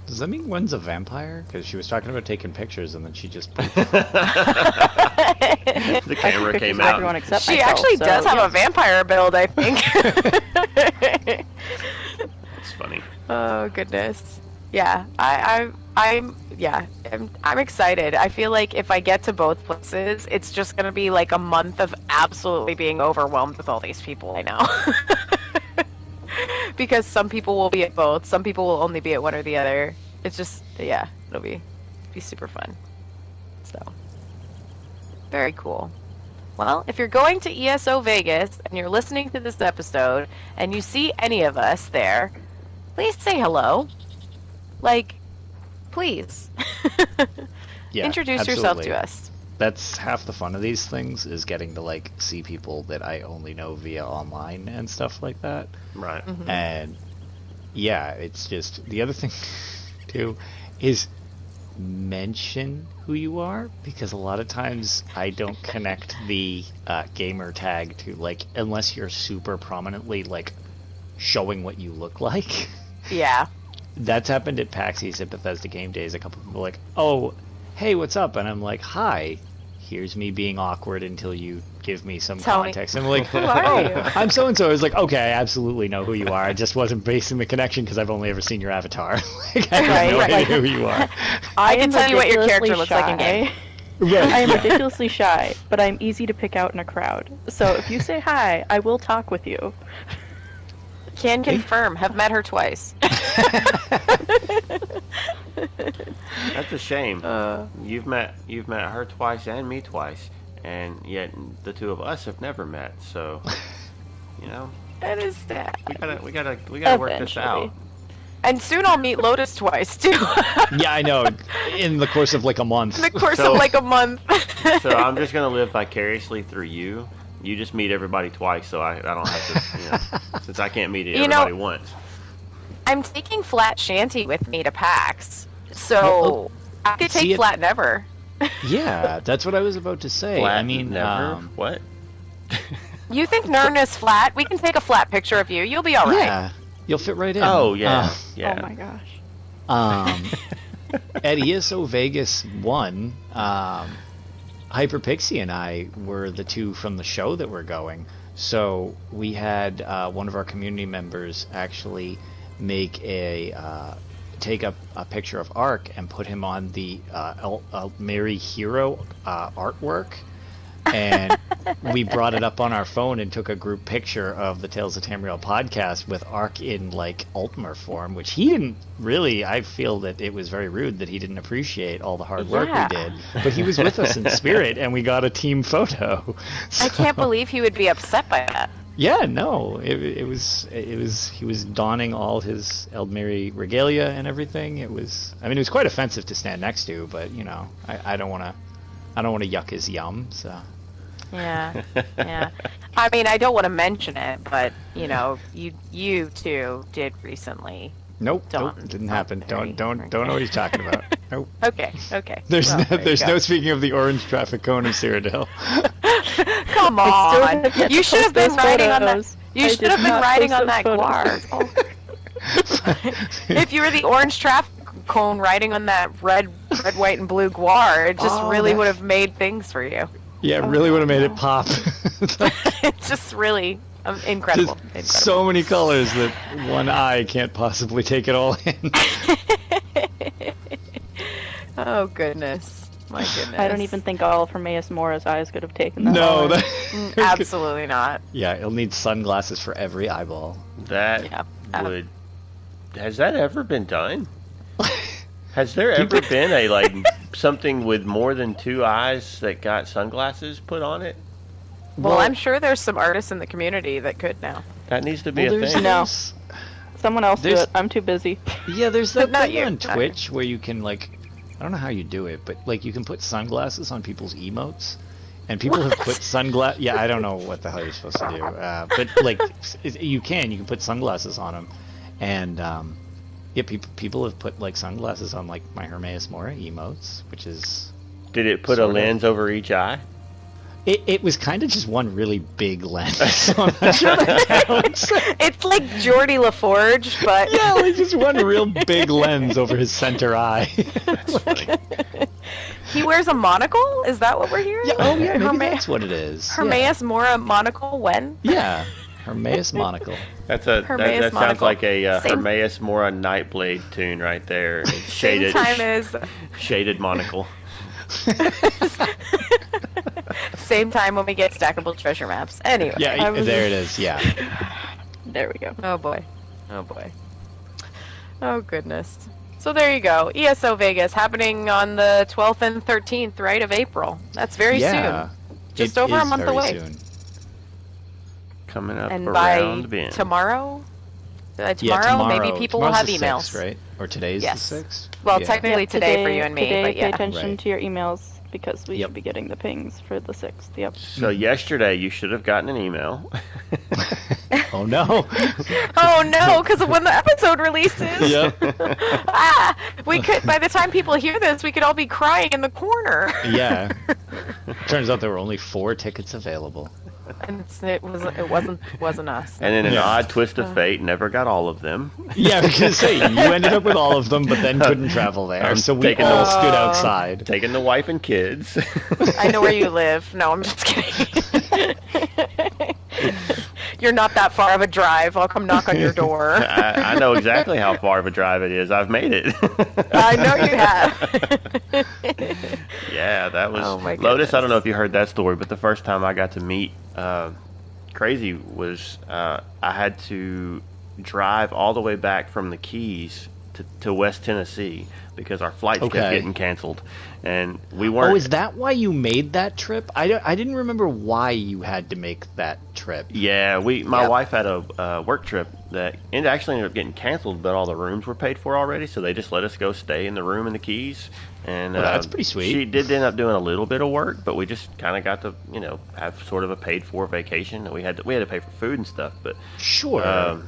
D: Does that mean one's a vampire? Because she was talking about taking pictures and then she just.
B: The
C: I take
B: camera
C: pictures
B: came
C: of
B: out.
C: everyone except
A: She
C: myself,
A: actually
C: so,
A: does have
C: yeah.
A: a vampire build, I think.
B: It's funny.
A: Oh goodness. Yeah, I'm excited. I feel like if I get to both places, it's just gonna be like a month of absolutely being overwhelmed with all these people I know. Because some people will be at both, some people will only be at one or the other. It's just, yeah, it'll be super fun. So, very cool. Well, if you're going to ESO Vegas and you're listening to this episode and you see any of us there, please say hello. Like, please.
D: Yeah,
A: Introduce yourself
D: absolutely.
A: to us.
D: That's half the fun of these things, is getting to like see people that I only know via online and stuff like that.
B: Right.
D: And yeah, it's just the other thing too is mention who you are, because a lot of times I don't connect the gamer tag to, like, unless you're super prominently like showing what you look like.
A: Yeah.
D: That's happened at PAX East at Bethesda Game Days. A couple people were like, "Oh, hey, what's up?" And I'm like, "Hi." Here's me being awkward until you give me some
A: Tell me.
D: context. And I'm like,
A: Who are you?
D: I'm so and so. I was like, okay, I absolutely know who you are. I just wasn't basing the connection because I've only ever seen your avatar. Like, I have no
A: Right,
D: idea
A: right.
D: who you are.
A: I can
C: am
A: tell you what your character
C: ridiculously
A: looks like in
C: shy.
A: game.
D: Right,
C: I am
D: yeah.
C: ridiculously shy, but I'm easy to pick out in a crowd. So if you say hi, I will talk with you.
A: Can confirm. Have met her twice.
B: That's a shame.
A: Uh.
B: You've met her twice and me twice, and yet the two of us have never met. So, you know,
A: That is sad.
B: we gotta work this
C: Eventually.
B: out.
A: And soon I'll meet Lotus twice too.
D: Yeah, I know. In the course of like a month.
A: In the course
B: So-
A: of like a month.
B: So I'm just gonna live vicariously through you. You just meet everybody twice, so I don't have to, you know, since I can't meet everybody once.
A: I'm taking Flat Shanty with me to PAX, so
D: Well,
A: I could
D: see
A: take
D: it-
A: Flat Never.
D: Yeah, that's what I was about to say.
B: Flat
D: I mean,
B: never. What?
A: You think Nern is flat? We can take a flat picture of you. You'll be all right.
D: yeah, you'll fit right in.
B: Oh yeah, yeah.
C: Oh my gosh.
D: At ESO Vegas 1, Hyperpixie and I were the two from the show that were going. So we had one of our community members actually make take a picture of Ark and put him on the Mary Hero artwork. and we brought it up on our phone and took a group picture of the Tales of Tamriel podcast with Ark in like Altmer form, which he didn't really. I feel that it was very rude that he didn't appreciate all the hard work we did, but he was with us in spirit, and we got a team photo. So,
A: I can't believe he would be upset by that.
D: yeah, no, it was he was donning all his Eldmeri regalia and everything. It was quite offensive to stand next to, but you know, I don't want to yuck his yum. So
A: Yeah, yeah. I mean, I don't want to mention it, but you know, you two did recently.
D: nope,
A: Don.
D: didn't happen.
A: Very-
D: Don't know what he's talking about. Nope.
A: Okay.
D: There's
A: Well, there you
D: there's
A: go.
D: no speaking of the orange traffic cone of Cyrodiil.
A: Come
C: I still
A: on.
C: have yet
A: You
C: to
A: should have
C: post
A: been
C: those
A: riding on that.
C: photos.
A: You
C: I
A: should
C: did
A: have been
C: not
A: riding
C: post
A: on that
C: those
A: guar. If you were the orange traffic cone riding on that red, white, and blue guar, it just
D: Oh,
A: really
D: that-
A: would have made things for you.
D: Yeah, it really would have made it pop.
A: It's just really incredible.
D: Just
A: Incredible.
D: so many colors that one eye can't possibly take it all in.
A: Oh goodness, my goodness.
C: I don't even think all of Hermaeus Mora's eyes could have taken that.
D: No,
C: all in.
A: Absolutely not.
D: yeah, it'll need sunglasses for every eyeball.
B: That
A: Yeah.
B: would. Has that ever been done? Has there ever been a like something with more than two eyes that got sunglasses put on it?
A: Well, I'm sure there's some artists in the community that could now.
B: That needs to be
D: Well,
B: a
D: there's
B: thing.
C: No. Someone else do
D: There's-
C: it. I'm too busy.
D: Yeah, there's that
A: Not
D: thing
A: you,
D: on
A: not you.
D: Twitch where you can like, I don't know how you do it, but like you can put sunglasses on people's emotes, and people have put sunglasses. Yeah, I don't know what the hell you're supposed to do, but like you can put sunglasses on them, and yeah, people have put like sunglasses on like my Hermaeus Mora emotes, which is
B: Did it put a
D: Sort of.
B: lens over each eye?
D: it was kind of just one really big lens. So I'm not sure that counts.
A: It's like Geordie LaForge, but
D: Yeah, like just one real big lens over his center eye.
A: he wears a monocle. Is that what we're hearing?
D: Yeah, oh yeah, maybe
A: Herma-
D: that's what it is.
A: Hermaeus Mora monocle when?
D: Yeah, Hermaeus monocle.
B: That's a
A: Hermaeus
B: that sounds
A: monocle.
B: like a
A: Same-
B: Hermaeus Mora Nightblade tune right there. It's
A: Same
B: shaded
A: time as
B: shaded monocle.
A: same time when we get stackable treasure maps. Anyway.
D: Yeah,
C: I was
D: there it is. Yeah.
C: There we go.
A: Oh boy. Oh boy. Oh goodness. So there you go. ESO Vegas happening on the 12th and 13th, right, of April. That's very
D: Yeah.
A: soon. Just
D: It
A: over a
D: is
A: month
D: very
A: away.
D: soon.
B: Coming up
A: And
B: around
A: by
B: the bend.
A: tomorrow,
D: Yeah,
A: maybe people will
D: tomorrow's
A: have
D: the
A: emails.
D: 6th, right? Or today's
A: Yes.
D: the 6th?
A: Well,
D: Yeah.
A: technically today for you and me,
C: today,
A: but
C: pay
A: yeah.
C: attention
D: Right.
C: to your emails because we
D: Yep.
C: should be getting the pings for the 6th. Yep.
B: So yesterday you should have gotten an email.
D: Oh no.
A: Oh no, because of when the episode releases.
D: Yep.
A: We could. By the time people hear this, we could all be crying in the corner.
D: Yeah. Turns out there were only 4 tickets available.
A: And it wasn't us.
B: And in an
D: Yeah.
B: odd twist of fate, never got all of them.
D: Yeah, because say you ended up with all of them, but then couldn't travel there,
B: I'm
D: so we
B: taking
D: all
B: those-
D: stood outside.
B: Taking the wife and kids.
A: I know where you live. No, I'm just kidding. You're not that far of a drive. I'll come knock on your door.
B: I know exactly how far of a drive it is. I've made it.
A: I know you have.
B: Yeah, that was
A: Oh, my
B: Lotus. I
A: goodness.
B: don't know if you heard that story, but the first time I got to meet Crazy was I had to drive all the way back from the Keys to West Tennessee because our flights kept
D: Okay.
B: getting canceled, and we weren't.
D: Oh, is that why you made that trip? I didn't remember why you had to make that trip.
B: Yeah, my
A: Yep.
B: wife had a work trip that actually ended up getting canceled, but all the rooms were paid for already, so they just let us go stay in the room in the Keys. And
D: Well, that's pretty sweet.
B: She did end up doing a little bit of work, but we just kind of got to have sort of a paid for vacation. And we had to pay for food and stuff, but
D: Sure.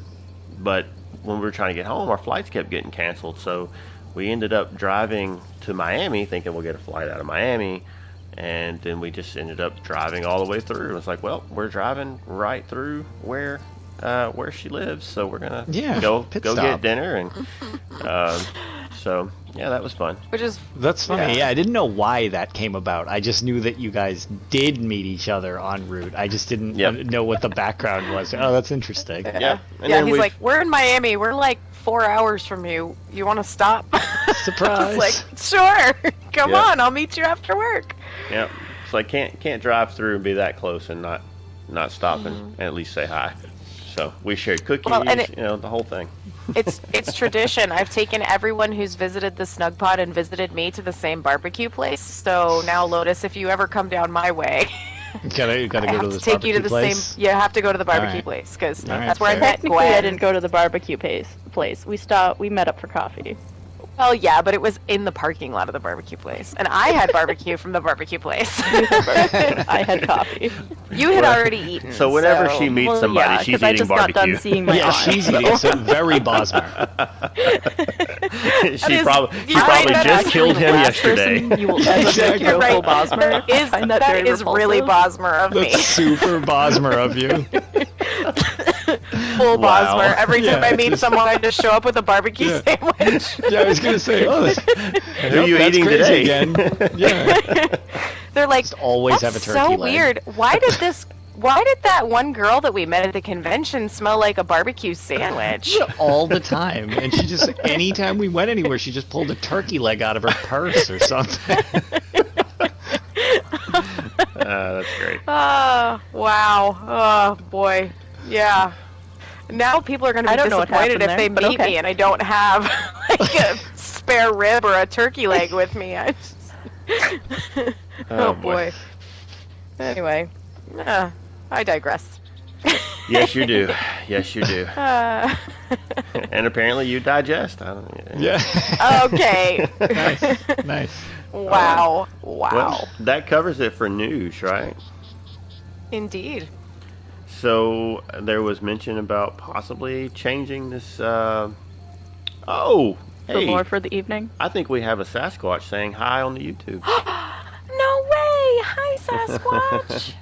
B: but when we were trying to get home, our flights kept getting canceled, so we ended up driving to Miami, thinking we'll get a flight out of Miami. And then we just ended up driving all the way through. It was like, well, we're driving right through where she lives, so we're gonna go
D: pit
B: get
D: stop.
B: dinner, and so yeah, that was fun.
A: Which is
D: That's funny.
A: Yeah.
D: Yeah, I didn't know why that came about. I just knew that you guys did meet each other en route. I just didn't
B: Yep.
D: know what the background was. Oh, that's interesting.
B: Yeah, and
A: yeah.
B: then
A: He's
B: we've-
A: like, we're in Miami. We're like 4 hours from you. You want to stop? I
D: Surprise.
A: was like, sure. Come
B: Yeah.
A: on. I'll meet you after work.
B: yeah. It's like can't drive through and be that close and not stop and at least say hi. So we shared cookies, the whole thing.
A: It's tradition. I've taken everyone who's visited the Snugpod and visited me to the same barbecue place. So now, Lotus, if you ever come down my way,
D: gotta go to this
A: take you to the
D: place?
A: same. You have to go to the barbecue place because that's where I met
C: Technically,
A: Gwen.
C: I didn't go to the barbecue place. We met up for coffee.
A: Well, yeah, but it was in the parking lot of the barbecue place, and I had barbecue from the barbecue place.
C: I had coffee.
A: You had already eaten.
B: So whenever she meets somebody, she's eating
C: just
B: barbecue.
C: got done seeing my aunt.
D: she's eating some very Bosmer.
B: she probably just killed him yesterday.
C: You will ever make your
A: right.
C: local Bosmer.
A: That is really Bosmer of me.
D: That's super Bosmer of you.
A: Full
B: Wow.
A: Bosmer. Every time I meet someone, I just show up with a barbecue sandwich.
D: Yeah, I was gonna say,
B: Who are you
D: that's
B: eating
D: crazy
B: today?
D: again? Yeah.
A: They're like,
D: Just always
A: that's
D: have a turkey
A: so
D: leg.
A: weird. Why did that one girl that we met at the convention smell like a barbecue sandwich?
D: All the time, and she just anytime we went anywhere, she just pulled a turkey leg out of her purse or something.
B: That's great.
A: Oh, wow. Oh, boy. Yeah. Now people are going to
C: I
A: be
C: don't know what
A: disappointed if
C: happened
A: they
C: there, but
A: meet
C: okay.
A: me and I don't have like a spare rib or a turkey leg with me. Oh, boy. Anyway, I digress.
B: Yes, you do. Yes, you do.
A: Uh,
B: And apparently you digest. I don't.
D: Yeah.
A: okay.
D: Nice.
A: Wow.
B: Well, that covers it for news, right?
A: Indeed.
B: So there was mention about possibly changing this.
C: The
B: Hey,
C: lore for the evening.
B: I think we have a Sasquatch saying hi on the YouTube.
A: No way! Hi, Sasquatch.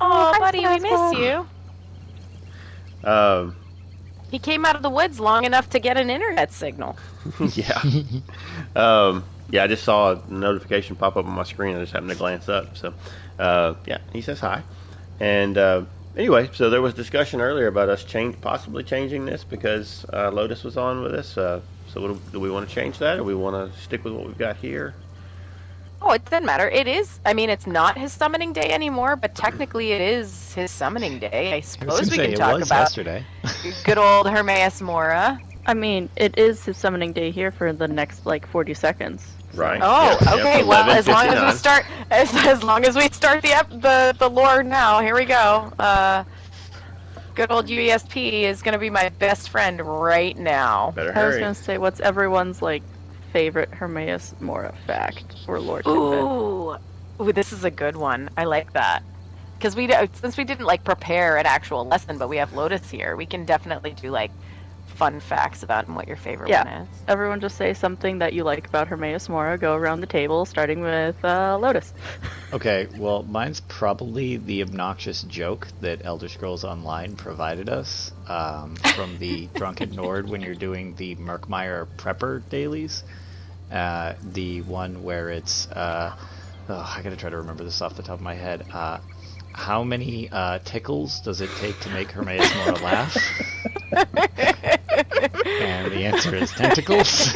A: Oh,
C: hi,
A: buddy, we
C: Sasquatch.
A: miss you. He came out of the woods long enough to get an internet signal.
B: Yeah. Yeah, I just saw a notification pop up on my screen. I just happened to glance up. So, yeah, he says hi. And anyway, so there was discussion earlier about us possibly changing this because Lotus was on with us. So do we want to change that, or we want to stick with what we've got here?
A: Oh, it doesn't matter. It is. I mean, it's not his summoning day anymore, but technically it is his summoning day. I
D: I was
A: suppose
D: gonna
A: we
D: say,
A: can
D: it
A: talk
D: was
A: about
D: yesterday.
A: good old Hermaeus Mora.
C: I mean, it is his summoning day here for the next 40 seconds.
B: Right.
A: Oh,
B: Yep,
A: okay.
B: yep,
A: Well, as long as
B: 11:59.
A: we start, as long as we start the lore now. Here we go. Good old UESP is going to be my best friend right now.
B: Better
C: I was
B: hurry.
C: gonna say, what's everyone's favorite Hermaeus Mora fact or lore tidbit?
A: Ooh, this is a good one. I like that. Because since we didn't prepare an actual lesson, but we have Lotus here, we can definitely do fun facts about what your favorite one is.
C: Everyone just say something that you like about Hermaeus Mora. Go around the table, starting with Lotus.
D: Okay, well, mine's probably the obnoxious joke that Elder Scrolls Online provided us from the Drunken Nord when you're doing the Murkmire Prepper dailies. The one where it's, I gotta try to remember this off the top of my head. How many tickles does it take to make Hermaeus Mora laugh? And the answer is tentacles.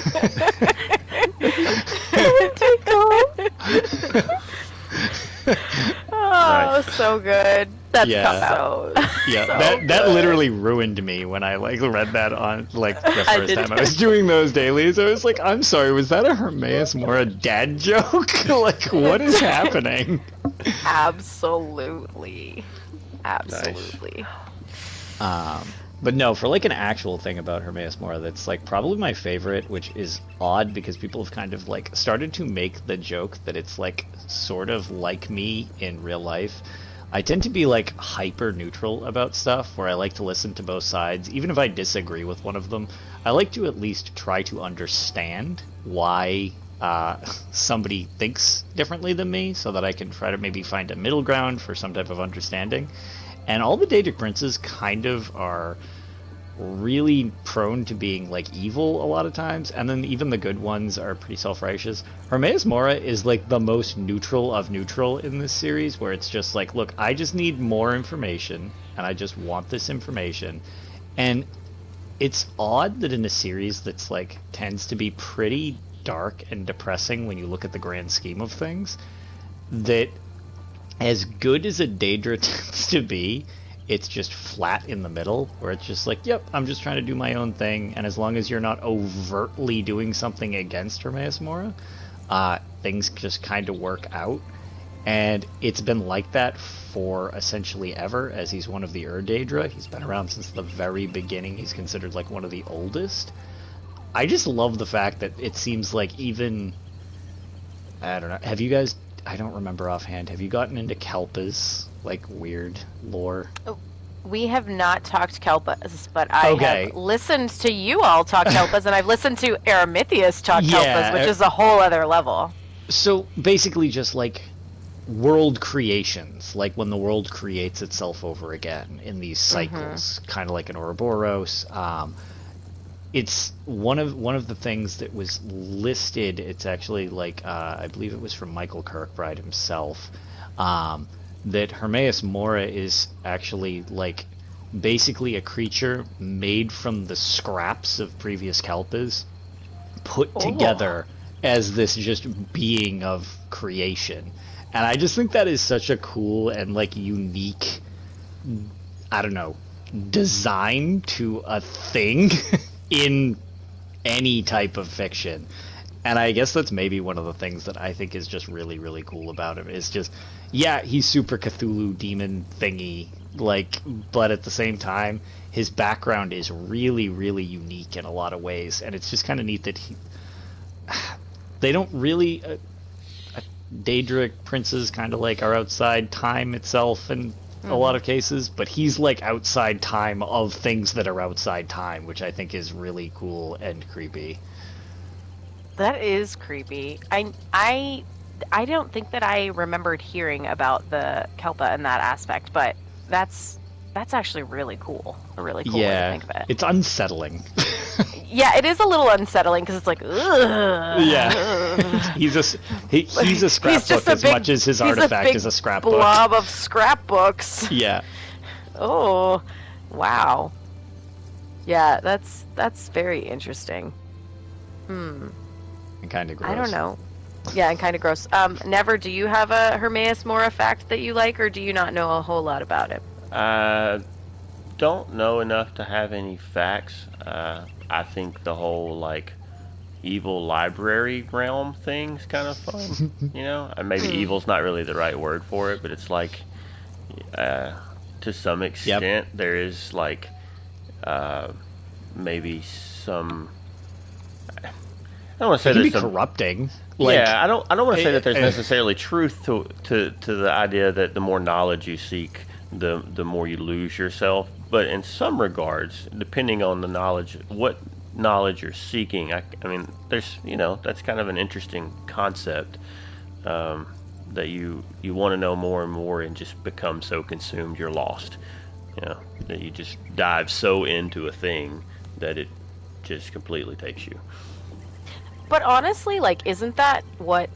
A: Oh,
B: Nice.
A: so good. That's
D: Yeah.
A: so,
D: Yeah,
A: so
D: that
A: good.
D: literally ruined me when I read that on the
C: I
D: first
C: did
D: time I
C: too.
D: was doing those dailies. I was like, I'm sorry, was that a Hermaeus Mora dad joke? What is happening?
A: Absolutely. Absolutely.
D: But no, for an actual thing about Hermaeus Mora that's probably my favorite, which is odd because people have kind of started to make the joke that it's sort of like me in real life. I tend to be hyper neutral about stuff where I like to listen to both sides. Even if I disagree with one of them, I like to at least try to understand why somebody thinks differently than me so that I can try to maybe find a middle ground for some type of understanding. And all the Daedric princes kind of are really prone to being evil a lot of times, and then even the good ones are pretty self-righteous. Hermaeus Mora is the most neutral of neutral in this series, where it's just look, I just need more information, and I just want this information. And it's odd that in a series that's tends to be pretty dark and depressing when you look at the grand scheme of things, that as good as a Daedra tends to be, it's just flat in the middle, where it's just like, yep, I'm just trying to do my own thing, and as long as you're not overtly doing something against Hermaeus Mora, things just kind of work out. And it's been like that for essentially ever, as he's one of the Daedra. He's been around since the very beginning. He's considered like one of the oldest. I just love the fact that it seems like even... I don't know. Have you guys... I don't remember offhand. Have you gotten into Kelpa's, like, weird lore?
A: We have not talked Kelpas, but I have listened to you all talk Kelpas, and I've listened to Aramithius talk Kelpas, which is a whole other level.
D: So, basically just, like, world creations, like when the world creates itself over again in these cycles, kind of like an Ouroboros. It's one of the things that was listed. It's actually like I believe it was from Michael Kirkbride himself, that Hermaeus Mora is actually like basically a creature made from the scraps of previous Kelpas put together as this just being of creation. And I just think that is such a cool and like unique, I don't know, design to a thing in any type of fiction. And I guess that's maybe one of the things that I think is just really, really cool about him. Is just, yeah, he's super Cthulhu demon thingy, like, but at the same time, his background is really, really unique in a lot of ways. And it's just kind of neat that they don't really... Daedric princes kind of like are outside time itself in a lot of cases, but he's like outside time of things that are outside time, which I think is really cool and creepy.
A: That is creepy. I don't think that I remembered hearing about the Kelpa in that aspect, but that's actually really cool. A really cool way to think of it.
D: It's unsettling.
A: Yeah, it is a little unsettling because it's like, ugh.
D: Yeah. he's a scrapbook as much as his artifact is a scrapbook.
A: Blob of scrapbooks.
D: Yeah.
A: Oh, wow. Yeah, that's very interesting.
D: And kind of gross.
A: I don't know. Yeah, and kind of gross. Never, do you have a Hermaeus Mora fact that you like, or do you not know a whole lot about it?
B: Don't know enough to have any facts. I think the whole like evil library realm thing's kind of fun, you know. And maybe evil's not really the right word for it, but it's like to some extent there is like maybe some. I don't want to say there's some
D: corrupting.
B: Like, yeah, I don't want to say that there's necessarily truth to the idea that the more knowledge you seek, the more you lose yourself. But in some regards, depending on the knowledge, what knowledge you're seeking, I mean, there's, you know, that's kind of an interesting concept, that you want to know more and more and just become so consumed you're lost, you know, that you just dive so into a thing that it just completely takes you.
A: But honestly, like, isn't that what...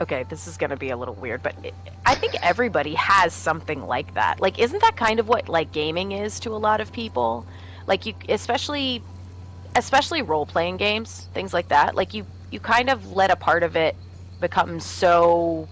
A: Okay, this is going to be a little weird, but I think everybody has something like that. Like, isn't that kind of what, like, gaming is to a lot of people? Like, you, especially role-playing games, things like that. Like, you kind of let a part of it become so...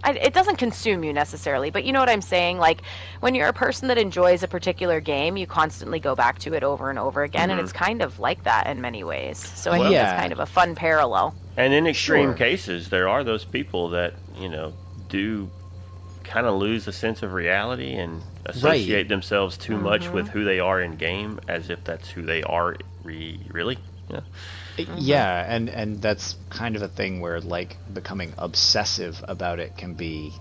A: it doesn't consume you necessarily, but you know what I'm saying? Like, when you're a person that enjoys a particular game, you constantly go back to it over and over again, and it's kind of like that in many ways. So I think it's kind of a fun parallel.
B: And in extreme cases, there are those people that, you know, do kind of lose a sense of reality and associate themselves too much with who they are in game, as if that's who they are really. Yeah.
D: Yeah, and that's kind of a thing where like becoming obsessive about it can be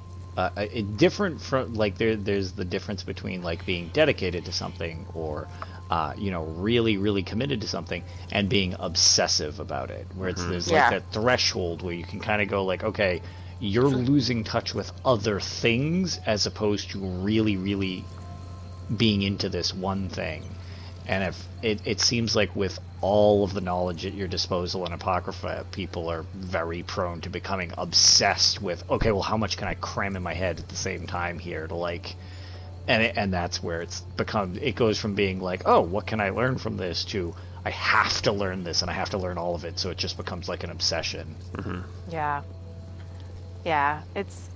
D: different from like there's the difference between like being dedicated to something or you know, really, really committed to something and being obsessive about it, where there's like that threshold where you can kind of go like, okay, you're losing touch with other things as opposed to really, really being into this one thing. And if it seems like with all of the knowledge at your disposal in Apocrypha, people are very prone to becoming obsessed with, okay, well, how much can I cram in my head at the same time here to like... And that's where it goes from being like, oh, what can I learn from this, to I have to learn this and I have to learn all of it, so it just becomes like an obsession.
A: Yeah. Yeah, it's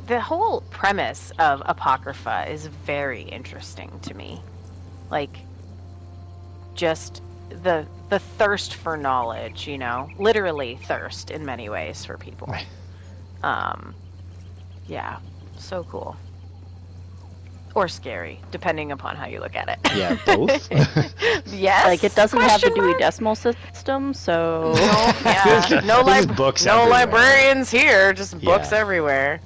A: the whole premise of Apocrypha is very interesting to me. Like, just the thirst for knowledge, you know, literally thirst in many ways for people.
D: Right.
A: Yeah, so cool. Or scary, depending upon how you look at it.
D: Yeah, both.
A: Yes.
C: Like, it doesn't have the
A: question
C: Dewey
A: mark?
C: Decimal System, so...
A: No, yeah. No,
D: There's books
A: no
D: everywhere.
A: librarians here, just books
D: Yeah.
A: everywhere.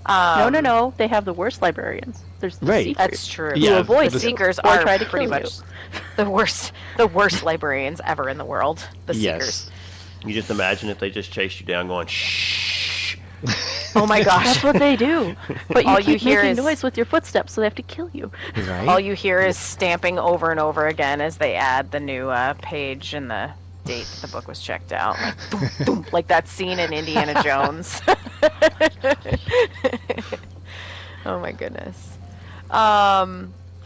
C: No. They have the worst librarians. There's the
D: Right.
C: seekers.
A: That's true.
D: Yeah,
A: the
D: the-
A: seekers
C: or
A: are
C: try to
A: pretty
C: kill
A: much the worst librarians ever in the world. The seekers.
D: Yes.
B: You just imagine if they just chased you down going, shh.
A: Oh my gosh.
C: That's what they do. But you
A: All
C: keep
A: you hear
C: making
A: is-
C: noise with your footsteps, so they have to kill you.
D: Right?
A: All you hear is stamping over and over again as they add the new page and the date the book was checked out. Like, boom, boom, like that scene in Indiana Jones. Oh my goodness. I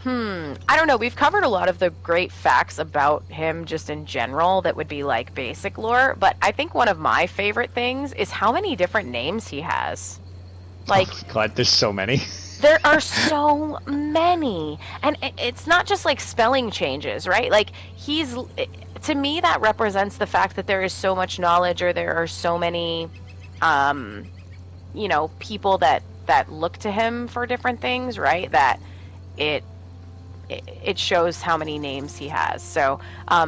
A: don't know. We've covered a lot of the great facts about him just in general that would be like basic lore, but I think one of my favorite things is how many different names he has. Like,
D: Oh, God, there's so many.
A: there are so many. And it's not just like spelling changes, right? Like, to me, that represents the fact that there is so much knowledge, or there are so many, people that look to him for different things, right? That it shows how many names he has. So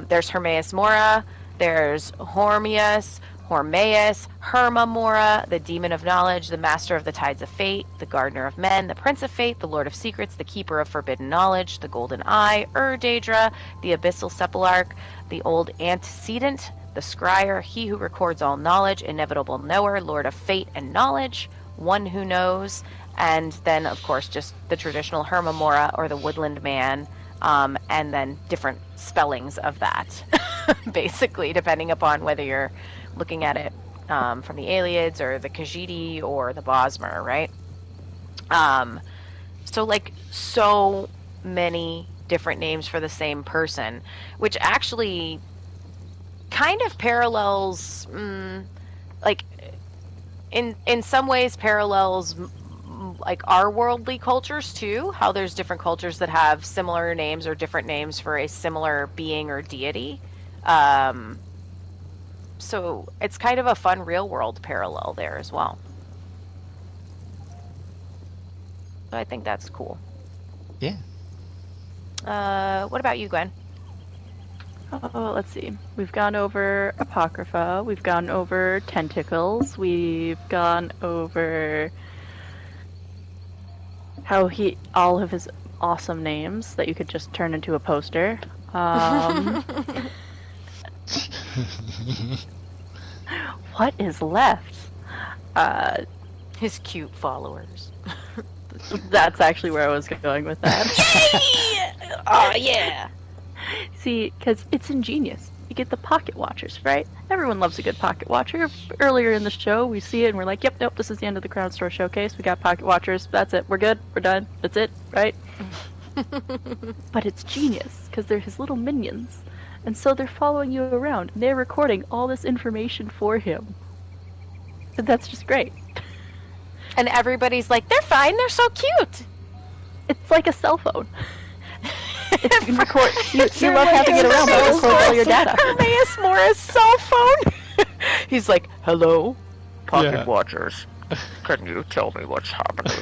A: there's Hermaeus Mora, there's Hormeus, Herma Mora, the Demon of Knowledge, the Master of the Tides of Fate, the Gardener of Men, the Prince of Fate, the Lord of Secrets, the Keeper of Forbidden Knowledge, the Golden Eye, Daedra, the Abyssal Sepulchre, the Old Antecedent, the Scryer, He Who Records All Knowledge, Inevitable Knower, Lord of Fate and Knowledge, One Who Knows, and then, of course, just the traditional Herma Mora, or the Woodland Man, and then different spellings of that, basically, depending upon whether you're looking at it from the Aelids or the Khajiit or the Bosmer, right? So many different names for the same person, which actually kind of parallels, in some ways parallels like our worldly cultures too, how there's different cultures that have similar names or different names for a similar being or deity. So it's kind of a fun real world parallel there as well. So I think that's cool.
D: Yeah.
A: What about you, Gwen?
C: Oh, let's see. We've gone over Apocrypha. We've gone over Tentacles. We've gone over how all of his awesome names that you could just turn into a poster. What is left?
A: His cute followers.
C: That's actually where I was going with that.
A: Oh yeah.
C: See, because it's ingenious. You get the pocket watchers, right? Everyone loves a good pocket watcher. Earlier in the show, we see it and we're like, yep, nope, this is the end of the Crown Store showcase. We got pocket watchers. That's it. We're good. We're done. That's it, right? But it's genius because they're his little minions. And so they're following you around. And they're recording all this information for him. And that's just great.
A: And everybody's like, they're fine. They're so cute.
C: It's like a cell phone. It's, you love having it around, but it records all your data.
A: Hermaeus Mora's cell phone. He's like, hello, pocket watchers. Can you tell me what's happening?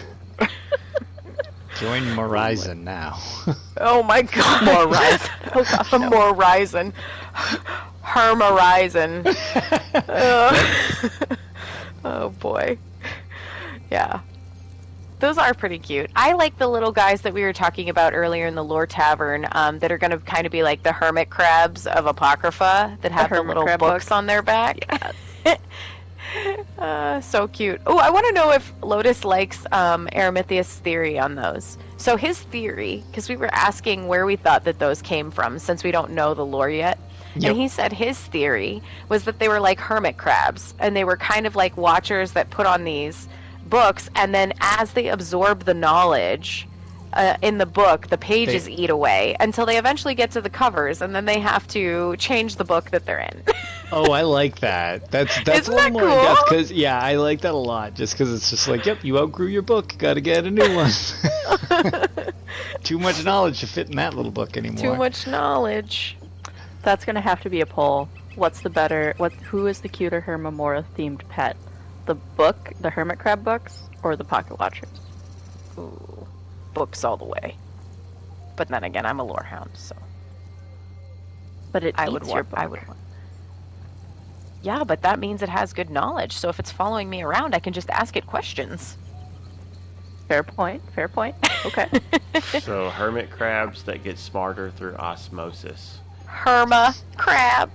D: Join Horizon now.
A: Oh my god. Horizon.
C: Oh gosh, no.
A: Horizon. Hermarizon. Oh boy. Yeah. Those are pretty cute. I like the little guys that we were talking about earlier in the Lore Tavern, that are going to kind of be like the hermit crabs of Apocrypha that have the little books on their back. So cute. Oh, I want to know if Lotus likes Aramithius' theory on those. So his theory, because we were asking where we thought that those came from, since we don't know the lore yet.
D: Yep.
A: And he said his theory was that they were like hermit crabs, and they were kind of like watchers that put on these books, and then as they absorb the knowledge, in the book, the pages eat away until they eventually get to the covers, and then they have to change the book that they're in.
D: Oh, I like that. That's a
A: Isn't
D: little
A: that
D: more in
A: cool?
D: depth because I like that a lot. Just because it's just like, yep, you outgrew your book, got to get a new one. Too much knowledge to fit in that little book anymore.
A: Too much knowledge.
C: That's gonna have to be a poll. Who is the cuter Hermamora themed pet? The book, the Hermit Crab books, or the Pocket Watchers?
A: Ooh, books all the way. But then again, I'm a lore hound, so
C: But it
A: I
C: eats
A: would
C: your
A: want.
C: book.
A: I would want. Yeah, but that means it has good knowledge. So if it's following me around, I can just ask it questions.
C: Fair point. Fair point. Okay.
B: So hermit crabs that get smarter through osmosis.
A: Herma crab.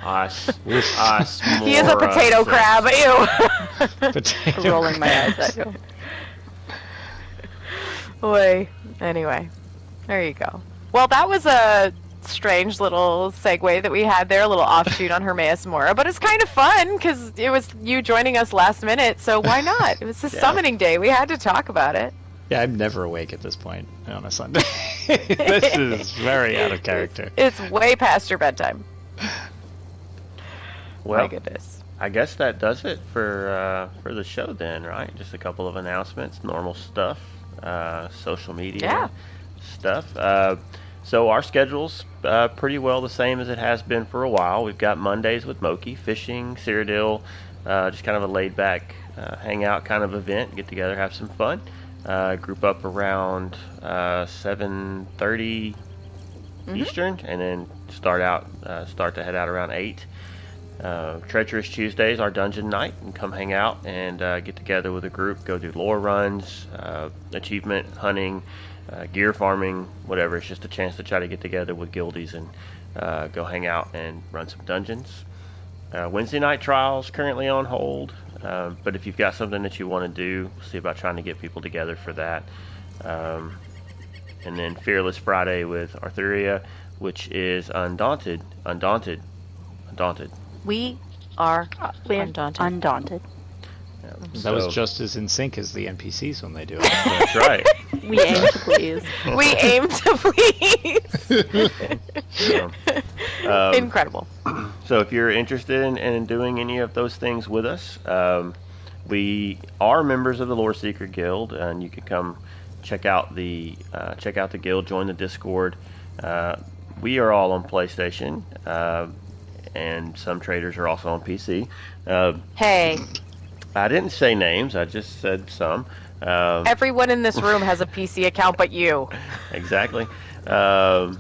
B: Osmosis.
A: He is a potato crab. Ew.
D: Potato
C: Rolling my eyes
D: crabs.
C: at you.
A: Boy. Anyway, there you go. Well, that was a strange little segue that we had there, a little offshoot on Hermaeus Mora, but it's kind of fun because it was you joining us last minute, so why not? It was a summoning day. We had to talk about it.
D: Yeah, I'm never awake at this point on a Sunday. This is very out of character.
A: It's way past your bedtime.
B: Well,
A: My goodness.
B: I guess that does it for the show then, right? Just a couple of announcements, normal stuff, social media stuff. So our schedule's pretty well the same as it has been for a while. We've got Mondays with Moki, fishing, Cyrodiil, just kind of a laid-back hangout kind of event, get together, have some fun. Group up around 7:30 Eastern, and then start to head out around 8. Treacherous Tuesdays, our dungeon night, and come hang out and get together with a group, go do lore runs, achievement hunting, gear farming, whatever. It's just a chance to try to get together with guildies and go hang out and run some dungeons. Wednesday night trials currently on hold, but if you've got something that you want to do, we'll see about trying to get people together for that. And then Fearless Friday with Arthuria, which is Undaunted.
A: We are
C: We're
A: undaunted.
C: Undaunted.
D: That was just as in sync as the NPCs when they do it.
B: That's right.
C: We aim to please.
A: We aim to please.
B: So,
A: Incredible.
B: So if you're interested in doing any of those things with us, we are members of the Lore Seeker Guild, and you can come check out the guild, join the Discord. We are all on PlayStation, and some traders are also on PC.
A: Hey,
B: I didn't say names; I just said some.
A: everyone in this room has a PC account but you.
B: Exactly. But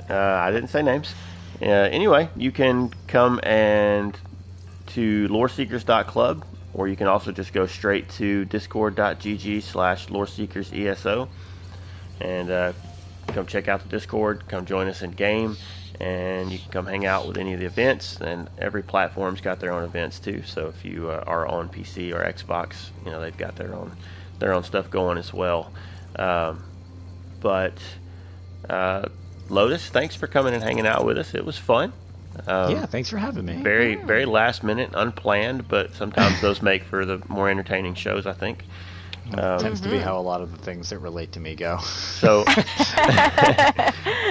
B: I didn't say names. Anyway, you can come and to loreseekers.club, or you can also just go straight to discord.gg/loreseekerseso and come check out the Discord, come join us in game, and you can come hang out with any of the events. And every platform's got their own events too, so if you are on PC or Xbox, they've got their own stuff going as well. But Lotus, thanks for coming and hanging out with us. It was fun.
D: Yeah, thanks for having me.
B: Very, very last minute, unplanned, but sometimes those make for the more entertaining shows, I think.
D: Tends to be how a lot of the things that relate to me go.
B: So,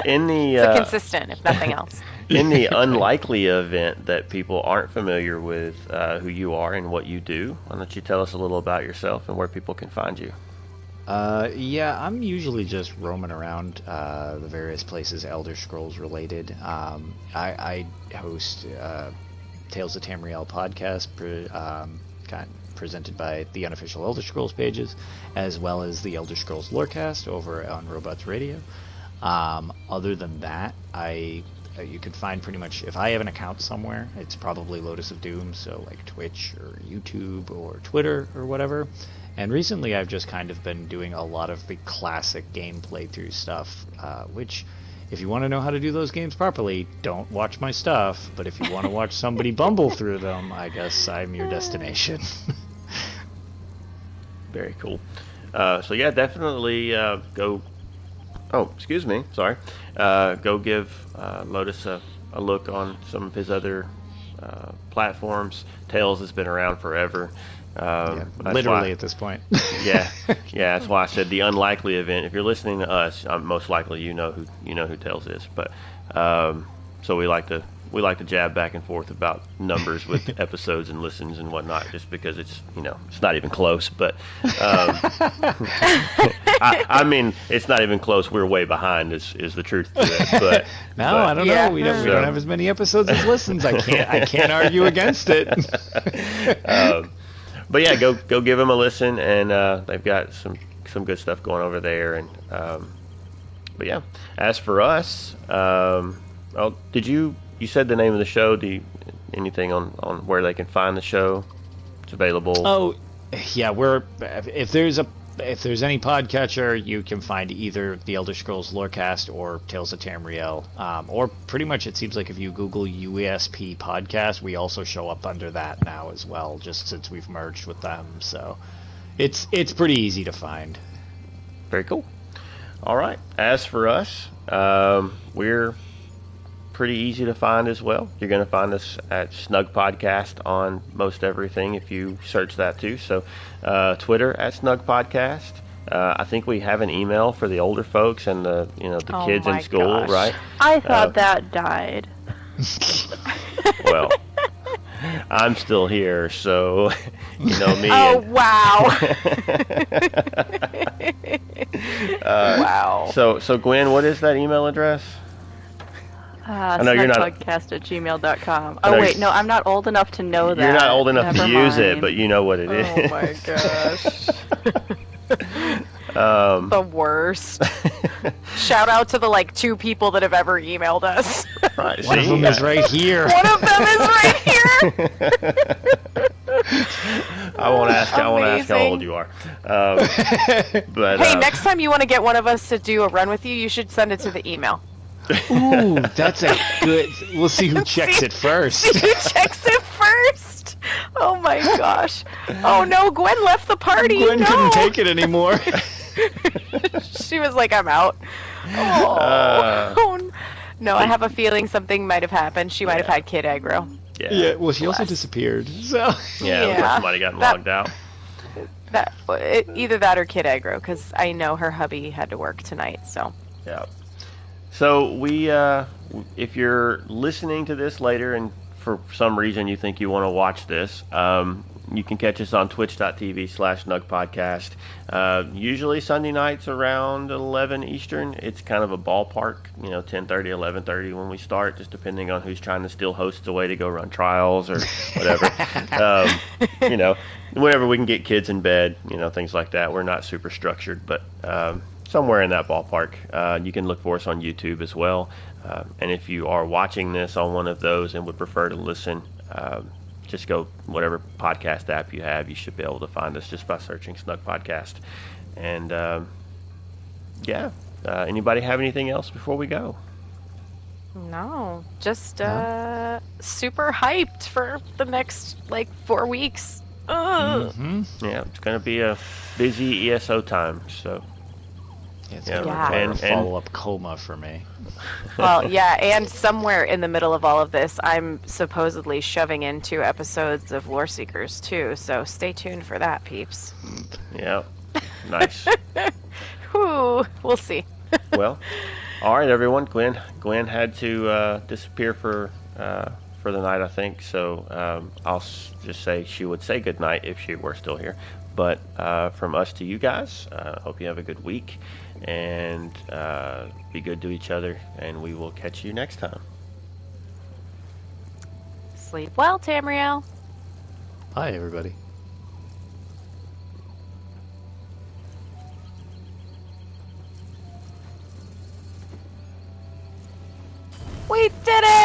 B: in the
A: So consistent, if nothing else.
B: in the unlikely event that people aren't familiar with who you are and what you do, why don't you tell us a little about yourself and where people can find you?
D: Yeah, I'm usually just roaming around the various places Elder Scrolls related. I host Tales of Tamriel podcast, presented by the unofficial Elder Scrolls pages, as well as the Elder Scrolls Lorecast over on Robots Radio. Other than that, you can find pretty much, if I have an account somewhere, it's probably Lotus of Doom, so like Twitch or YouTube or Twitter or whatever. And recently I've just kind of been doing a lot of the classic game playthrough stuff, which, if you want to know how to do those games properly, don't watch my stuff, but if you want to watch somebody bumble through them, I guess I'm your destination.
B: Very cool. So yeah, definitely go. Oh, excuse me. Sorry. Go give Lotus a look on some of his other platforms. Tales has been around forever.
D: Literally at this point.
B: Yeah, that's why I said the unlikely event. If you're listening to us, most likely you know who Tails is. But so we like to jab back and forth about numbers with episodes and listens and whatnot, just because it's not even close. But I mean, it's not even close. We're way behind. Is the truth to it? But
D: I don't know. We don't have as many episodes as listens. I can't argue against it.
B: But yeah, go give them a listen, and they've got some good stuff going over there. And but yeah, as for us, you said the name of the show? Anything on where they can find the show? It's available.
D: Oh, yeah. If there's any podcatcher, you can find either the Elder Scrolls Lorecast or Tales of Tamriel, or pretty much it seems like if you Google USP podcast, we also show up under that now as well, just since we've merged with them. So it's pretty easy to find.
B: Very cool. All right. As for us, we're pretty easy to find as well. You're going to find us at Snugpod Cast on most everything if you search that too. So Twitter at Snugpod Cast. I think we have an email for the older folks and the kids in school,
A: gosh.
B: right?
C: I thought that died.
B: Well, I'm still here, so you know me.
A: Oh, wow. Wow.
B: So Gwen, what is that email address?
C: Snugpodcast at gmail.com. Oh, wait, no, I'm not old enough to know that.
B: You're not old enough
C: Never
B: to use it,
C: mind.
B: but you know what it is.
A: Oh my gosh. The worst. Shout out to the 2 people that have ever emailed us.
B: Right,
D: One of them is right here.
A: One of them is right here.
B: I won't ask how old you are. But
A: hey, next time you want to get one of us to do a run with you, you should send it to the email.
D: Ooh, that's a good. We'll see who checks it first.
A: Who checks it first? Oh my gosh. Oh no, Gwen left the party.
D: Gwen
A: no.
D: couldn't take it anymore.
A: She was like, I'm out. Oh, no, I have a feeling something might have happened. She might have had kid aggro.
D: Yeah, well, she also disappeared. So
B: yeah, looks like somebody got logged out.
A: Either that or kid aggro, because I know her hubby had to work tonight. So
B: yeah. So if you're listening to this later and for some reason you think you want to watch this, you can catch us on twitch.tv/snugpodcast. Usually Sunday nights around 11 Eastern. It's kind of a ballpark, 10:30, 11:30 when we start, just depending on who's trying to steal hosts away to go run trials or whatever. Whenever we can get kids in bed, things like that. We're not super structured, but somewhere in that ballpark. You can look for us on YouTube as well. And if you are watching this on one of those and would prefer to listen, just go whatever podcast app you have. You should be able to find us just by searching Snug Podcast. And anybody have anything else before we go?
A: no, just super hyped for the next 4 weeks.
D: Mm-hmm.
B: Yeah, it's going to be a busy ESO time. So
D: It's
A: Yeah.
D: gonna require a follow-up coma for me.
A: Well, yeah, and somewhere in the middle of all of this, I'm supposedly shoving in 2 episodes of Lore Seekers too. So stay tuned for that, peeps.
B: yeah, nice.
A: Whew, we'll see.
B: Well, all right, everyone. Gwen had to disappear for the night, I think. So I'll just say she would say good night if she were still here. But from us to you guys, hope you have a good week and be good to each other. And we will catch you next time.
A: Sleep well, Tamriel.
D: Hi, everybody.
A: We did it!